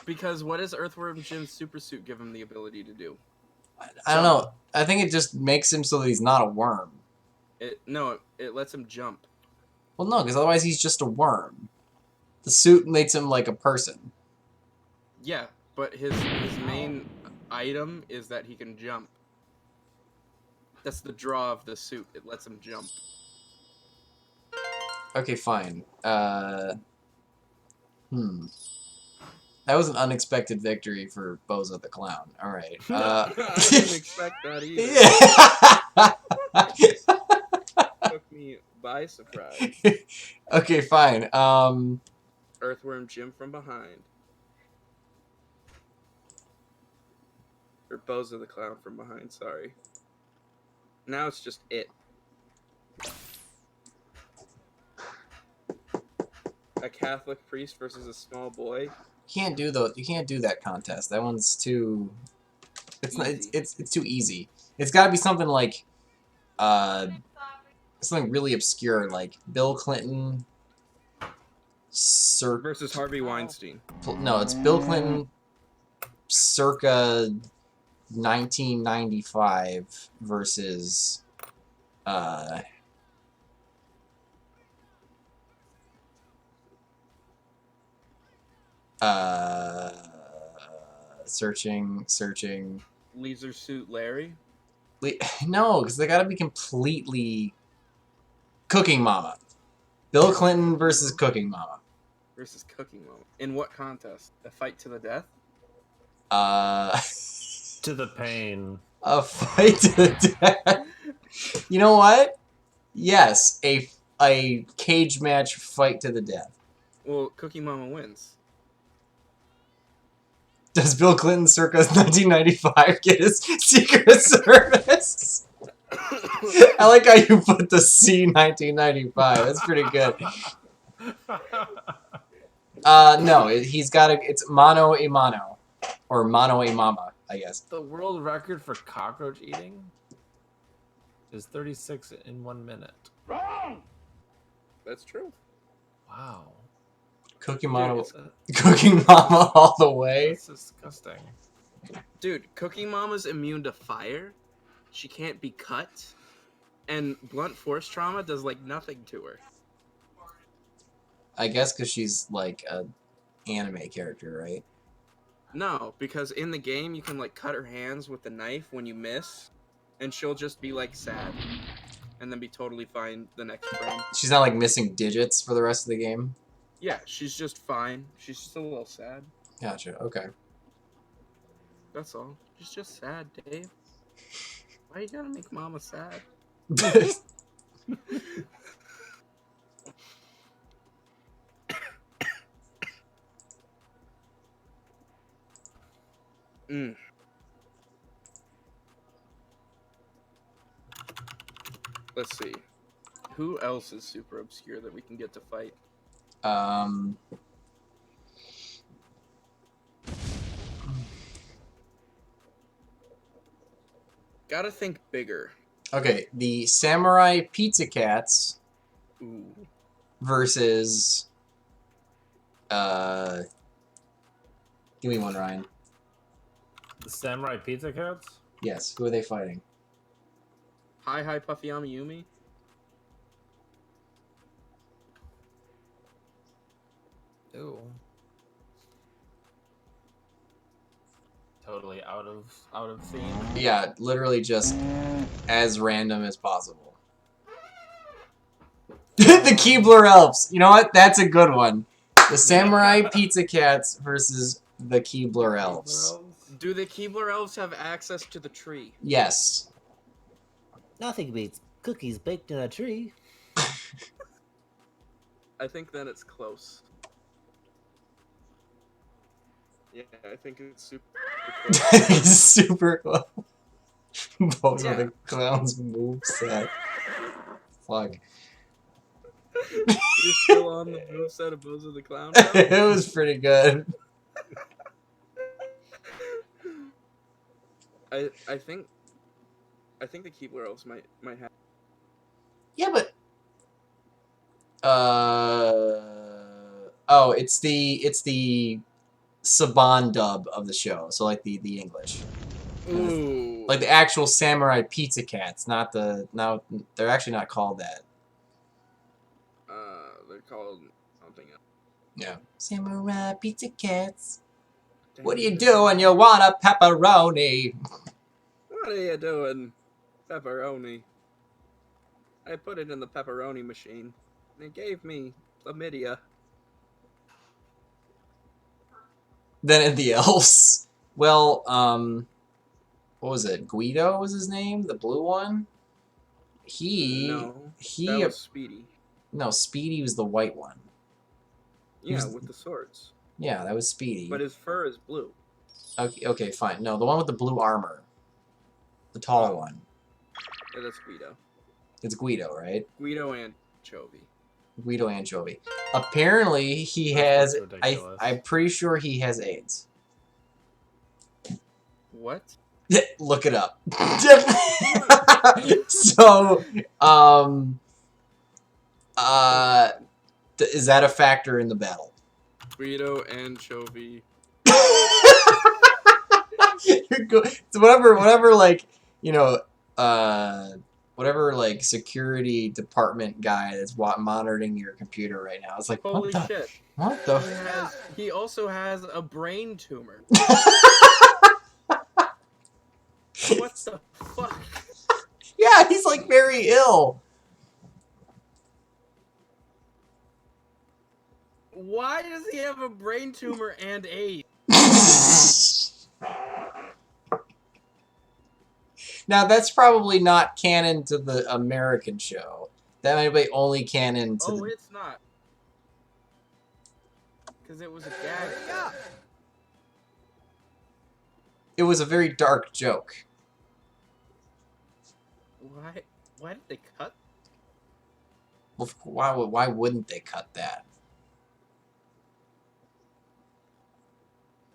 Because what does Earthworm Jim's super suit give him the ability to do? I don't know. I think it just makes him so that he's not a worm. It lets him jump. Well, no, because otherwise he's just a worm. The suit makes him like a person. Yeah, but his main item is that he can jump. That's the draw of the suit. It lets him jump. Okay, fine. That was an unexpected victory for Bozo the Clown. All right. I didn't expect that either. Yeah. Took me by surprise. Okay, fine. Earthworm Jim from behind. Or Bozo the Clown from behind, sorry. Now it's just it. A Catholic priest versus a small boy. You can't do that contest. That one's too. It's not. It's too easy. It's got to be something like, something really obscure like Bill Clinton. Versus Harvey Weinstein. No, it's Bill Clinton circa 1995 versus searching. Leisure Suit Larry. No, because they gotta be completely Cooking Mama. Bill Clinton versus Cooking Mama. Versus Cooking Mama. In what contest? A fight to the death? To the pain. A fight to the death. You know what? Yes, a cage match fight to the death. Well, Cooking Mama wins. Does Bill Clinton circa 1995 get his Secret Service? I like how you put the C 1995. That's pretty good. No, he's got it's mano a mano. Or mano a mama, I guess. The world record for cockroach eating is 36 in 1 minute. Wrong! That's true. Wow. Cooking Dude, Mama, Cooking Mama all the way. That's disgusting. Dude, Cooking Mama's immune to fire. She can't be cut. And blunt force trauma does like nothing to her. I guess because she's like a anime character, right? No, because in the game you can like cut her hands with the knife when you miss, and she'll just be like sad, and then be totally fine the next frame. She's not like missing digits for the rest of the game. Yeah, she's just fine. She's just a little sad. Gotcha. Okay. That's all. She's just sad, Dave. Why you gotta make Mama sad? Let's see. Who else is super obscure that we can get to fight? Gotta think bigger. Okay, the Samurai Pizza Cats Ooh. versus give me one, Ryan. The Samurai Pizza Cats? Yes, who are they fighting? Hi Puffy Amiyumi. Ooh. Totally out of theme. Yeah, literally just as random as possible. The Keebler Elves. You know what? That's a good one. The Samurai Pizza Cats versus the Keebler Elves. Do the Keebler Elves have access to the tree? Yes. Nothing beats cookies baked in a tree. I think then it's close. Yeah, I think it's super close. It's super close. Bozo Yeah. the Clown's moveset. Fuck. You're still on the moveset of Bozo the Clown? It was pretty good. I think the Keebler Elves might have. Yeah, but oh, it's the Saban dub of the show, so like the English. Ooh. Like the actual Samurai Pizza Cats, not the they're actually not called that. They're called something else. Yeah. Samurai Pizza Cats. What do you do when you want a pepperoni? What are you doing? Pepperoni. I put it in the pepperoni machine. And it gave me chlamydia. Then in the elves. Well, what was it? Guido was his name? The blue one? No, that was Speedy. No, Speedy was the white one. Yeah, with the swords. Yeah, that was Speedy. But his fur is blue. Okay, fine. No, the one with the blue armor. The tall one. Yeah, that's Guido. It's Guido, right? Guido Anchovy. Guido Anchovy. Apparently, he has... That's ridiculous. I'm pretty sure he has AIDS. What? Look it up. So, Is that a factor in the battle? Guido, anchovy. So whatever, like, whatever, like, security department guy that's monitoring your computer right now. It's like, Holy shit. what the? He also has a brain tumor. What the fuck? Yeah, he's like very ill. Why does he have a brain tumor and AIDS? Now that's probably not canon to the American show. That might be only canon to Oh, it's not. Because it was a gag. It was a very dark joke. Why did they cut? Well, why wouldn't they cut that?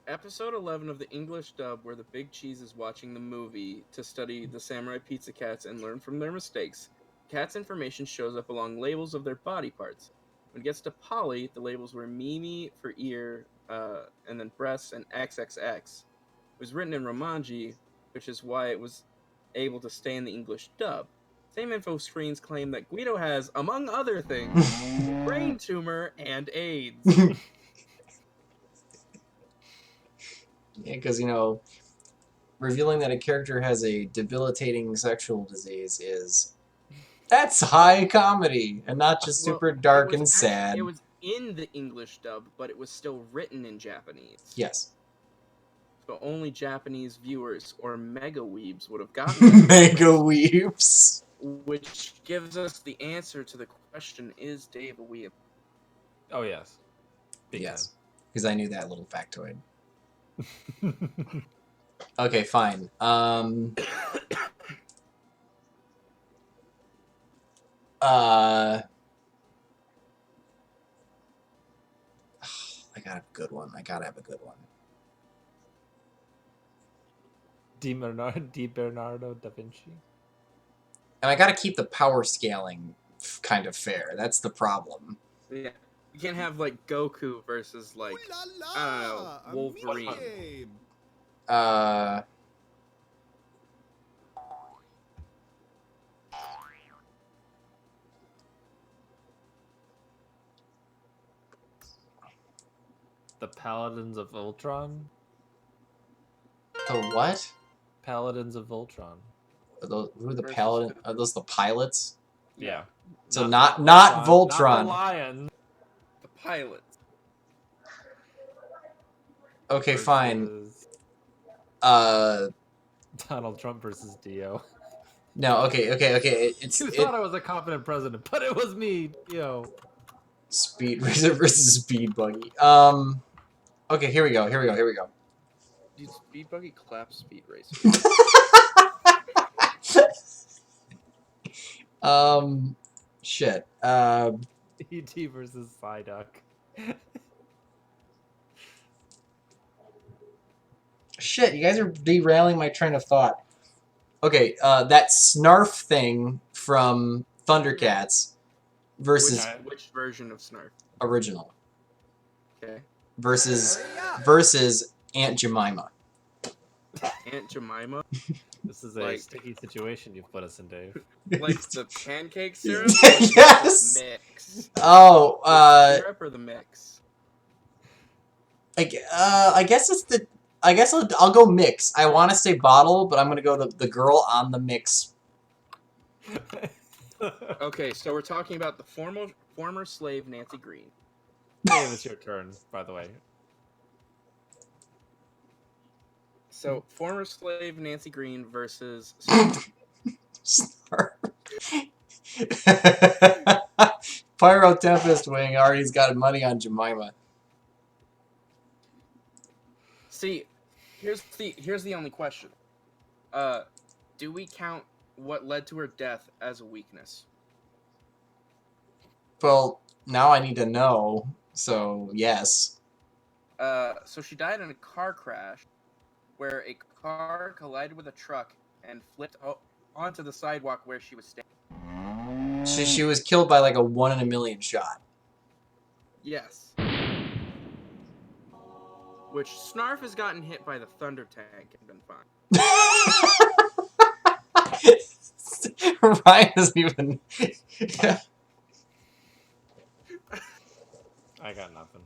Episode 11 of the English dub, where the Big Cheese is watching the movie to study the samurai pizza cats and learn from their mistakes. Cat's information shows up along labels of their body parts. When it gets to Polly, the labels were Mimi for ear, and then breasts, and XXX. It was written in Romanji, which is why it was able to stay in the English dub. Same info screens claim that Guido has, among other things, brain tumor and AIDS. Yeah, because, revealing that a character has a debilitating sexual disease that's high comedy and not just super dark and sad. It was in the English dub, but it was still written in Japanese. Yes. So only Japanese viewers or mega weebs would have gotten that. Mega weeps. Which gives us the answer to the question, is Dave a weeb? Oh, yes. Yes. Because I knew that little factoid. Okay, fine. I gotta have a good one. Di Bernardo da Vinci. And I gotta keep the power scaling kind of fair. That's the problem. Yeah. You can't have, like, Goku versus, like, I don't know, Wolverine. The Paladins of Ultron? The what? Paladins of Ultron. Who are the Paladins? Are those the pilots? Yeah. So not Voltron. Not the lion. The pilots. Okay, Versus fine. Donald Trump versus Dio. No, okay. You thought I was a competent president, but it was me, Dio. Speed Racer versus Speed Buggy. Okay, here we go. Dude, Speed Buggy claps Speed Racer. Shit. E.T. versus Psyduck. Shit, you guys are derailing my train of thought. Okay, that Snarf thing from Thundercats versus Which version of Snarf? original Okay. versus Aunt Jemima. Aunt Jemima? This is a sticky situation you've put us in, Dave. Like the pancake syrup? Yes! Mix. Oh, The syrup or the mix? I guess it's the... I guess I'll go mix. I want to say bottle, but I'm going to go the girl on the mix. Okay, so we're talking about the former slave Nancy Green. Dave, it's your turn, by the way. So, former slave Nancy Green versus... Pyro Tempest Wing already's got money on Jemima. See, here's the only question. Do we count what led to her death as a weakness? Well, now I need to know, so yes. So she died in a car crash where a car collided with a truck and flipped onto the sidewalk where she was standing. She was killed by like a 1 in a million shot. Yes. Which Snarf has gotten hit by the Thunder Tank and been fine. Ryan doesn't even. I got nothing.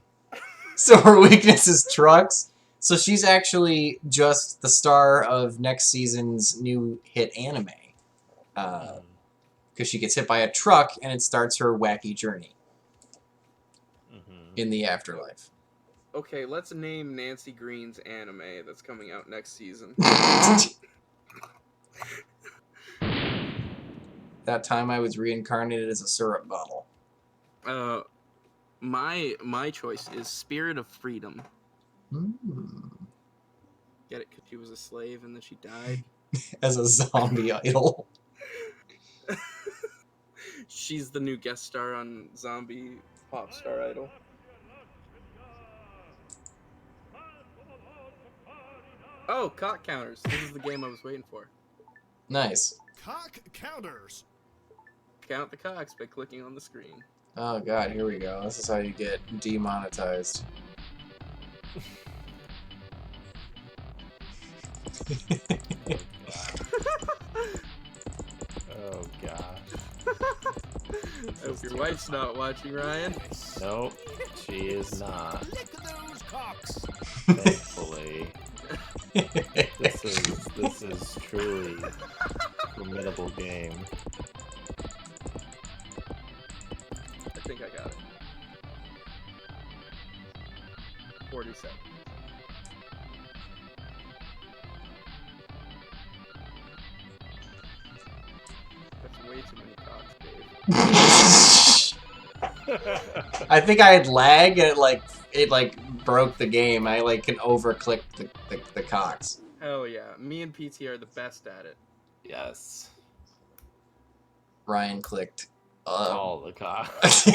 So her weakness is trucks. So she's actually just the star of next season's new hit anime. Because she gets hit by a truck and it starts her wacky journey in the afterlife. Okay, let's name Nancy Green's anime that's coming out next season. That time I was reincarnated as a syrup bottle. My choice is Spirit of Freedom. Get it? Because she was a slave and then she died. As a zombie idol. She's the new guest star on Zombie Pop Star Idol. Oh, cock counters. This is the game I was waiting for. Nice. Cock counters. Count the cocks by clicking on the screen. Oh god, here we go. This is how you get demonetized. Oh gosh. I hope your wife's not watching, Ryan. Nope, she is not. Lick those cocks. Thankfully. This is truly a formidable game. I think I got it. 40 seconds. That's way too many cocks, Dave. I think I had lag and it broke the game. I can overclick the cocks. Hell yeah. Me and PT are the best at it. Yes. Ryan clicked. All the cocks.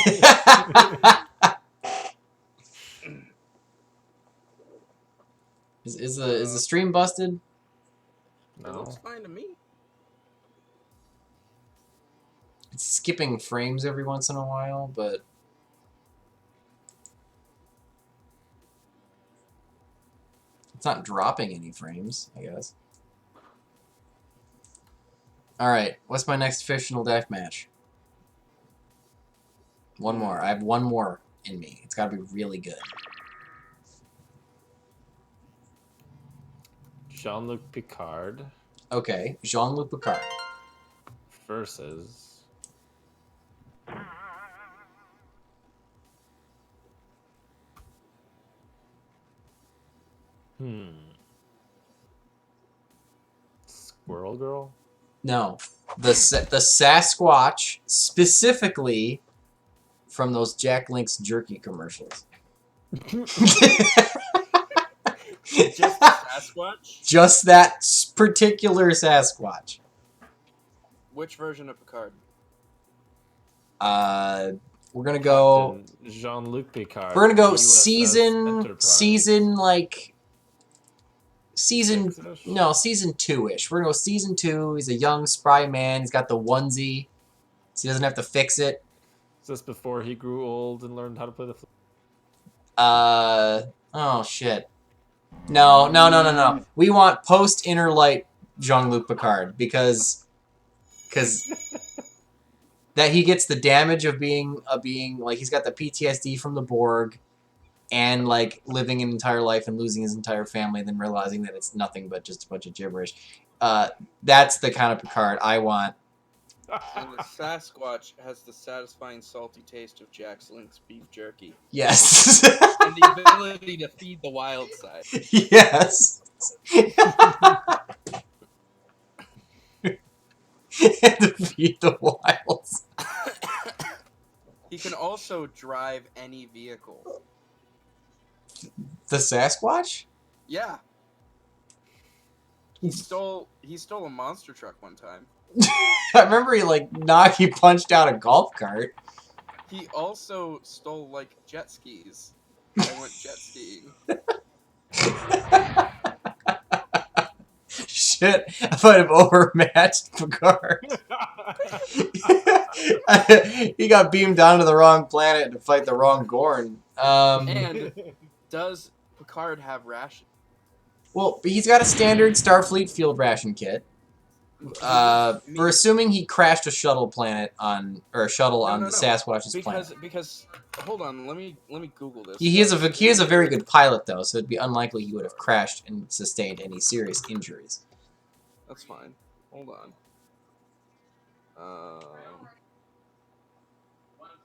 Is the stream busted? It looks fine to me. It's skipping frames every once in a while, but it's not dropping any frames, I guess. Alright, what's my next fictional death match? One more. I have one more in me. It's gotta be really good. Jean-Luc Picard Okay, Jean-Luc Picard. versus Squirrel Girl? No, the Sasquatch, specifically from those Jack Link's jerky commercials. Just the Sasquatch? Just that particular Sasquatch. Which version of Picard? We're gonna go. Jean-Luc Picard. We're gonna go USS season Enterprise. season 2-ish. We're gonna go season 2. He's a young spry man. He's got the onesie, so he doesn't have to fix it. Is this before he grew old and learned how to play the flute? Oh shit. No. We want post Inner Light Jean-Luc Picard because that he gets the damage of being like he's got the PTSD from the Borg and like living an entire life and losing his entire family and then realizing that it's nothing but just a bunch of gibberish. That's the kind of Picard I want. And the Sasquatch has the satisfying salty taste of Jack Link's beef jerky. Yes. And the ability to feed the wild side. Yes. And to feed the wilds. He can also drive any vehicle. The Sasquatch? Yeah. He stole a monster truck one time. I remember he punched out a golf cart. He also stole jet skis. I went jet skiing. Shit, I might have overmatched Picard. He got beamed down to the wrong planet to fight the wrong Gorn. And does Picard have rations? Well, he's got a standard Starfleet field ration kit. We're assuming he crashed a shuttle planet on the Sasquatch's planet. Because hold on, let me Google this. He is a very good pilot though, so it'd be unlikely he would have crashed and sustained any serious injuries. That's fine. Hold on.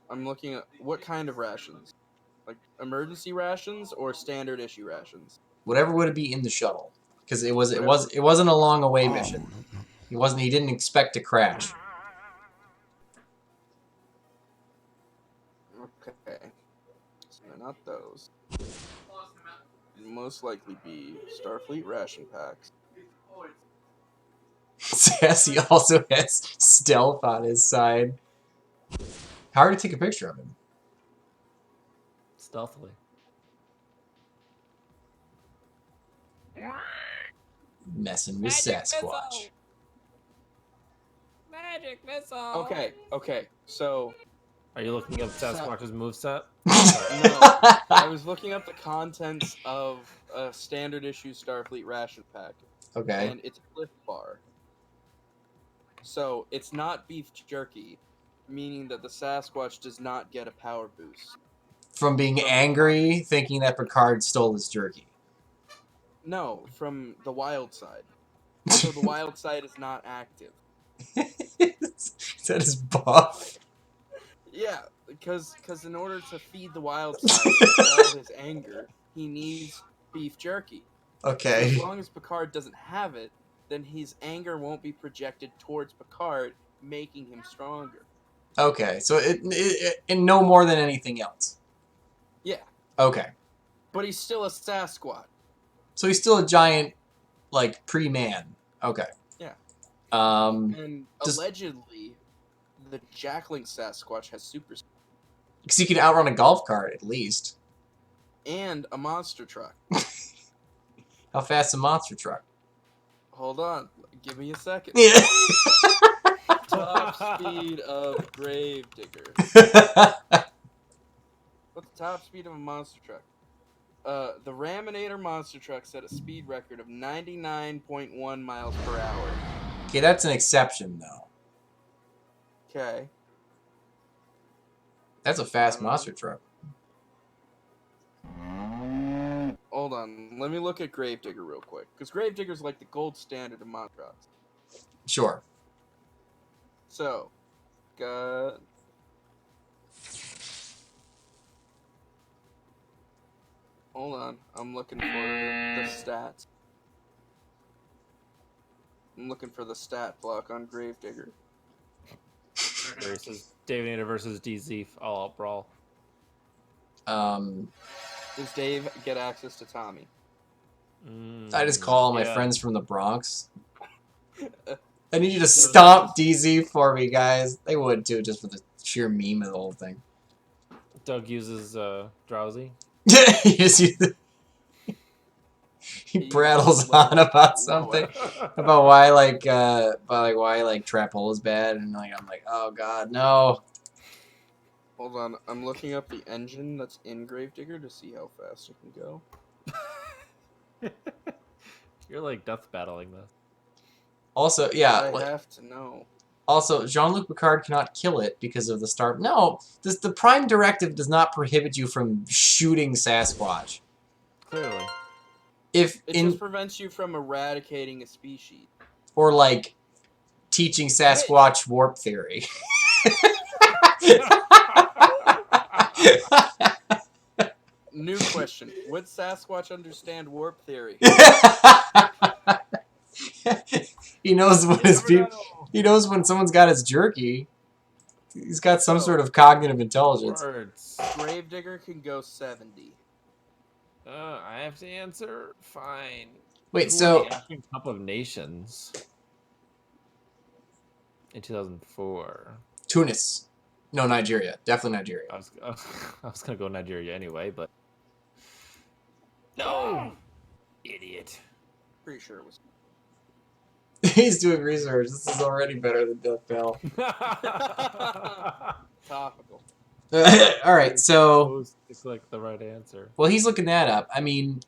I'm looking at what kind of rations, like emergency rations or standard issue rations. Whatever would it be in the shuttle, because it wasn't a long away mission. He didn't expect to crash. Okay, so they're not those. It'd most likely be Starfleet ration packs. Sassy also has stealth on his side. Hard to take a picture of him. Stealthily. Messing with Sasquatch. Magic missile. Okay. So, Are you looking up Sasquatch's moveset? no, I was looking up the contents of a standard issue Starfleet ration pack, Okay. and it's a Cliff Bar. So it's not beef jerky, meaning that the Sasquatch does not get a power boost. From being angry, thinking that Picard stole his jerky. No, from the wild side. So the wild side is not active. Is that his buff? Yeah, because in order to feed the wild side all his anger, he needs beef jerky. Okay. As long as Picard doesn't have it, then his anger won't be projected towards Picard, making him stronger. Okay, so it no more than anything else. Yeah. Okay. But he's still a Sasquatch. So he's still a giant, like, pre-man. Okay. Yeah. And allegedly, the Jackling Sasquatch has super speed. because he can outrun a golf cart, at least. And a monster truck. How fast is a monster truck? Hold on. Give me a second. Yeah. Top speed of Gravedigger. What's the top speed of a monster truck? The Raminator monster truck set a speed record of 99.1 miles per hour. Okay, that's an exception, though. Okay. That's a fast monster truck. Hold on. Let me look at Gravedigger real quick. Because Gravedigger's like the gold standard of monster trucks. Sure. So, got... Hold on. I'm looking for the stats. I'm looking for the stat block on Gravedigger. Versus David versus DZ all out brawl. Does Dave get access to Tommy? I just call all my friends from the Bronx. I need you to stomp DZ for me, guys. They would too, just for the sheer meme of the whole thing. Doug uses drowsy. He prattles on about something, about why Trap Hole is bad, and I'm like, oh god, no. Hold on, I'm looking up the engine that's in Gravedigger to see how fast it can go. You're like death battling this. Also, yeah. I have to know. Also, Jean-Luc Picard cannot kill it because of the star. No, the Prime Directive does not prohibit you from shooting Sasquatch. Clearly. It just prevents you from eradicating a species. Or, like, teaching Sasquatch warp theory. New question. Would Sasquatch understand warp theory? He knows when he knows when someone's got his jerky. He's got some sort of cognitive intelligence. Words. Gravedigger can go 70. I have to answer? Fine. Wait, Who so... won the African Cup of Nations in 2004? Tunis. No, Nigeria. Definitely Nigeria. I was gonna go Nigeria anyway, but... No! Idiot. Pretty sure it was. He's doing research. This is already better than Deathbattle. Topical. All right, so Supposed to click the right answer. well, he's looking that up. I mean,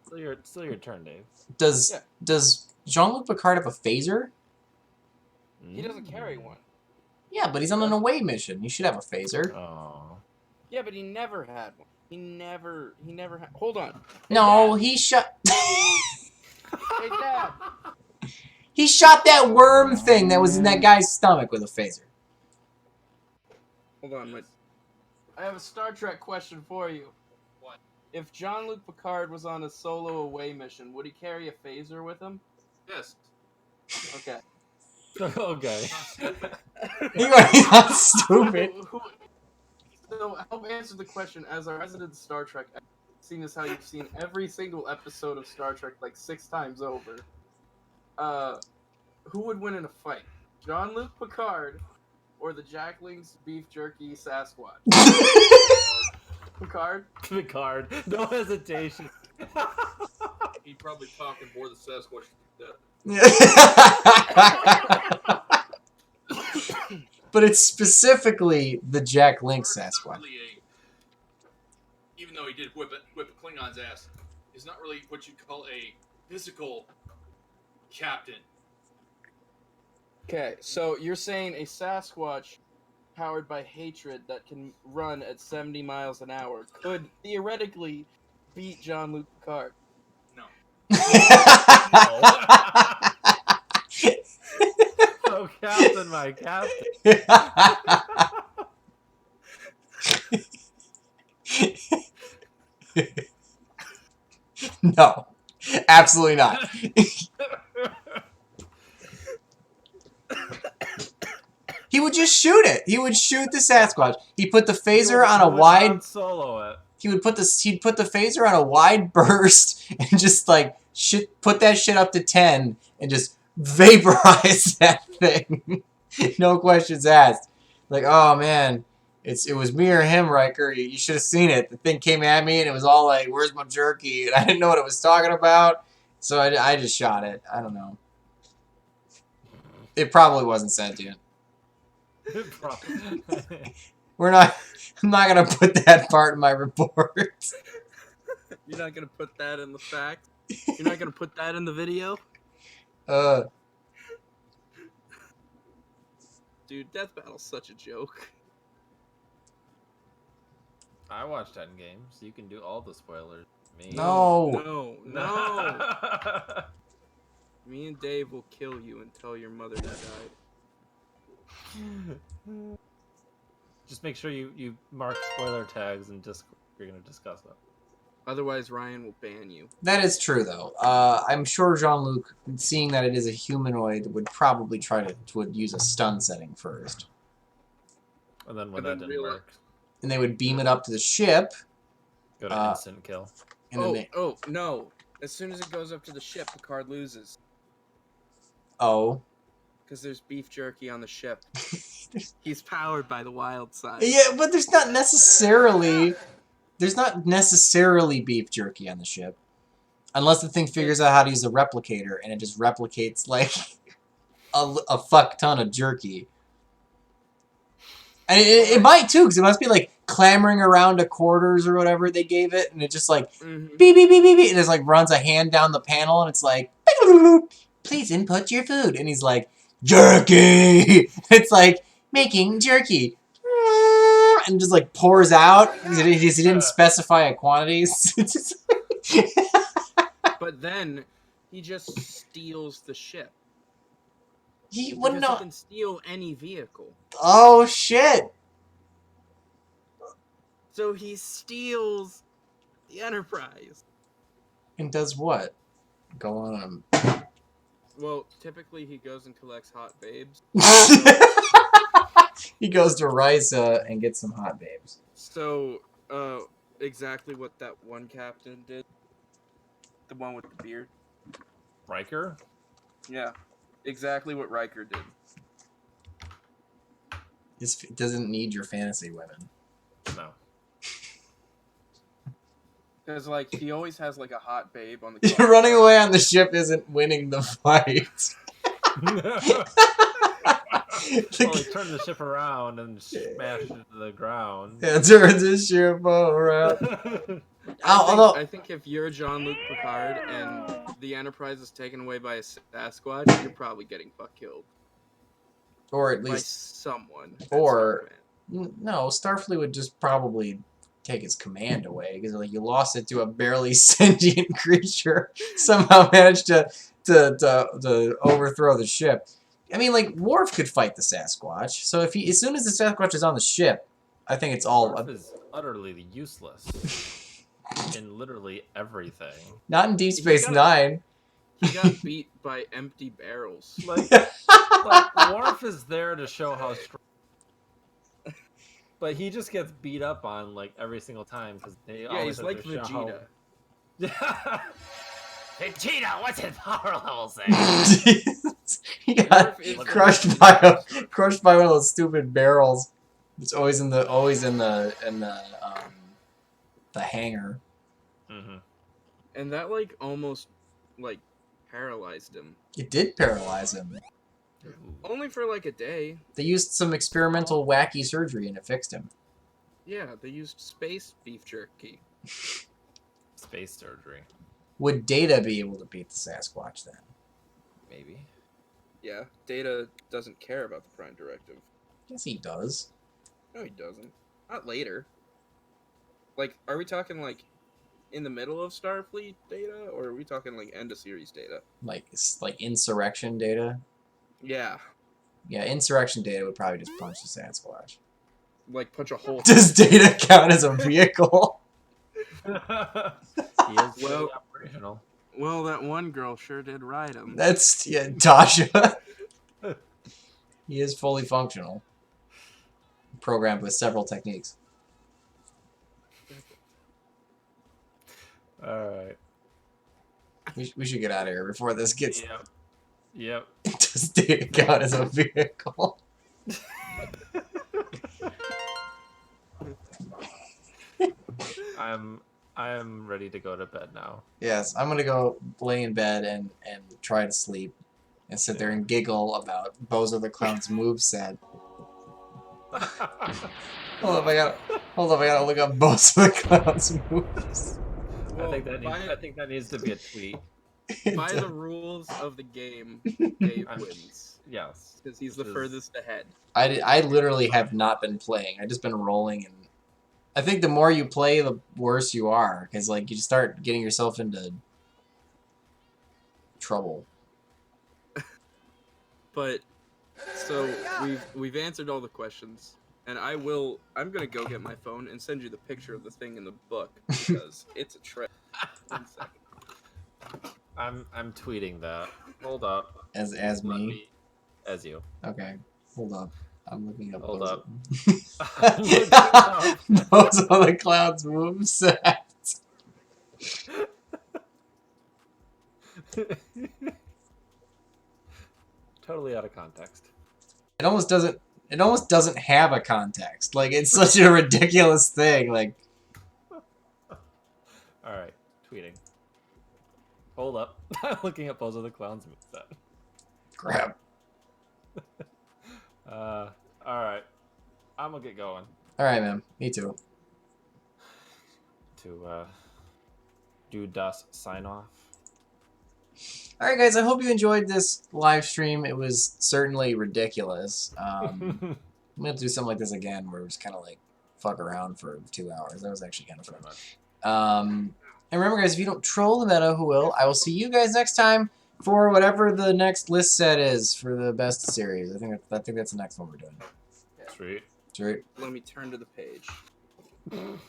Still your turn, Dave. does Yeah. does Jean-Luc Picard have a phaser? He doesn't carry one. Yeah, but he's on an away mission. He should have a phaser. Oh. Yeah, but he never had one. He never had. Hold on. Hey, No, Dad. he shot. Hey, Dad. He shot that worm thing that was in that guy's stomach with a phaser. Hold on, I have a Star Trek question for you. What? If Jean-Luc Picard was on a solo away mission, would he carry a phaser with him? Yes. Okay. Okay. He's not stupid. So help answer the question as a resident Star Trek, seeing as how you've seen every single episode of Star Trek like 6 times over. Who would win in a fight? Jean-Luc Picard or the Jackling's beef jerky Sasquatch? Picard? Picard. No hesitation. He'd probably talk in more than Sasquatch to death. But it's specifically the Jack Link Sasquatch. Really even though he did whip a Klingon's ass, he's not really what you'd call a physical captain. Okay, so you're saying a Sasquatch powered by hatred that can run at 70 miles an hour could theoretically beat Jean-Luc Picard? No. Oh, Captain, my Captain. No, absolutely not. He would just shoot it. He would shoot the Sasquatch. He put the phaser on a wide. Solo it. He'd put the phaser on a wide burst and just like put that shit up to 10 and just vaporize that thing. No questions asked. Like, oh man, it was me or him, Riker. You should have seen it. The thing came at me and it was all like, "Where's my jerky?" And I didn't know what it was talking about, so I just shot it. I don't know. It probably wasn't sentient. I'm not gonna put that part in my report. You're not gonna put that in the fact? You're not gonna put that in the video? Dude, Deathbattle's such a joke. I watched Endgame, so you can do all the spoilers. Me. No. No. Me and Dave will kill you and tell your mother that died. Just make sure you mark spoiler tags and just you're gonna discuss them. Otherwise, Ryan will ban you. That is true, though. I'm sure Jean-Luc, seeing that it is a humanoid, would probably would use a stun setting first. And then when And that then didn't realize- work, And they would beam it up to the ship. go to instant kill. And then Oh, no. As soon as it goes up to the ship, Picard loses. Oh. Because there's beef jerky on the ship. He's powered by the wild side. Yeah, but there's not necessarily beef jerky on the ship. Unless the thing figures out how to use a replicator, and it just replicates, like, a fuck ton of jerky. And it might, too, because it must be, like, clamoring around to quarters or whatever they gave it, and it just, like, beep, beep, beep, beep, beep, and it just, like, runs a hand down the panel, and it's like, please input your food. And he's like, jerky! It's like, making jerky. And just, like, pours out. He didn't specify a quantity. But then, he just steals the ship. He wouldn't Because know. he can steal any vehicle. Oh, shit. So he steals the Enterprise. And does what? Go on. Well, typically he goes and collects hot babes. He goes to Risa and gets some hot babes. So, exactly what that one captain did. The one with the beard. Riker? Yeah. Exactly what Riker did. It doesn't need your fantasy women. No. Because, like, he always has, like, a hot babe on the car. Running away on the ship isn't winning the fight. Well, he turned the ship around and smashed it to the ground. Yeah, turn this ship around. I think if you're Jean-Luc Picard and the Enterprise is taken away by a Sasquatch, you're probably getting killed. Or at By least, someone. at or Star no, Starfleet would just probably take its command away because like you lost it to a barely sentient creature. Somehow managed to overthrow the ship. I mean, like Worf could fight the Sasquatch. So if as soon as the Sasquatch is on the ship, I think it's all. Worf is utterly useless in literally everything. Not in Deep Space Nine. He got beat by empty barrels. Like Worf is there to show how strong. But he just gets beat up on like every single time because they always he's like Vegeta. Yeah. Vegeta, what's his power level say? He got crushed by one of those stupid barrels. It's always in the hangar. Mm-hmm. And that like almost like paralyzed him. It did paralyze him. Only for like a day. They used some experimental wacky surgery and it fixed him. Yeah, they used space beef jerky. Space surgery. Would Data be able to beat the Sasquatch then? Maybe. Yeah, Data doesn't care about the Prime Directive. Yes, he does. No, he doesn't. Not later. Like, are we talking like in the middle of Starfleet Data, or are we talking like end of series Data? Like it's like Insurrection Data. Yeah. Yeah, Insurrection Data would probably just punch the Sasquatch. Like punch a hole. Does Data count as a vehicle? He is Well- operational. Well, that one girl sure did ride him. That's Tasha. He is fully functional. Programmed with several techniques. Alright. We should get out of here before this gets. Yep. Does Data count as a vehicle? I'm ready to go to bed now. Yes, I'm gonna go lay in bed and try to sleep and sit there and giggle about Bozo the Clown's moveset. Hold up, I gotta look up Bozo the Clown's moves. Well, I think that needs to be a tweet. by the rules of the game, Dave wins. Yes. Because he's the furthest ahead. I literally have not been playing. I've just been rolling, and I think the more you play, the worse you are, because like you start getting yourself into trouble. But so we've answered all the questions, and I'm gonna go get my phone and send you the picture of the thing in the book because it's a trip. 1 second. I'm tweeting that. Hold up. As Let me. As you. Okay, hold up. I'm looking up. Hold Bozo. up. I'm looking up. Bozo the Clown's moveset. Totally out of context. It almost doesn't have a context. Like it's such a ridiculous thing. Like Alright, tweeting. Hold up. I'm looking up Bozo the Clown's moveset. crap. Alright. I'm gonna get going. All right, man. Me too. To do Das sign off. All right, guys. I hope you enjoyed this live stream. It was certainly ridiculous. I'm gonna do something like this again, where we just kind of like fuck around for 2 hours. That was actually kind of fun. And remember, guys, if you don't troll the meta, who will? I will see you guys next time for whatever the next list set is for the best series. I think that's the next one we're doing. Sweet. Sweet. Let me turn to the page. It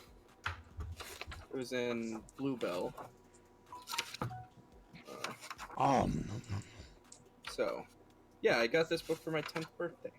was in Bluebell. So, yeah, I got this book for my 10th birthday.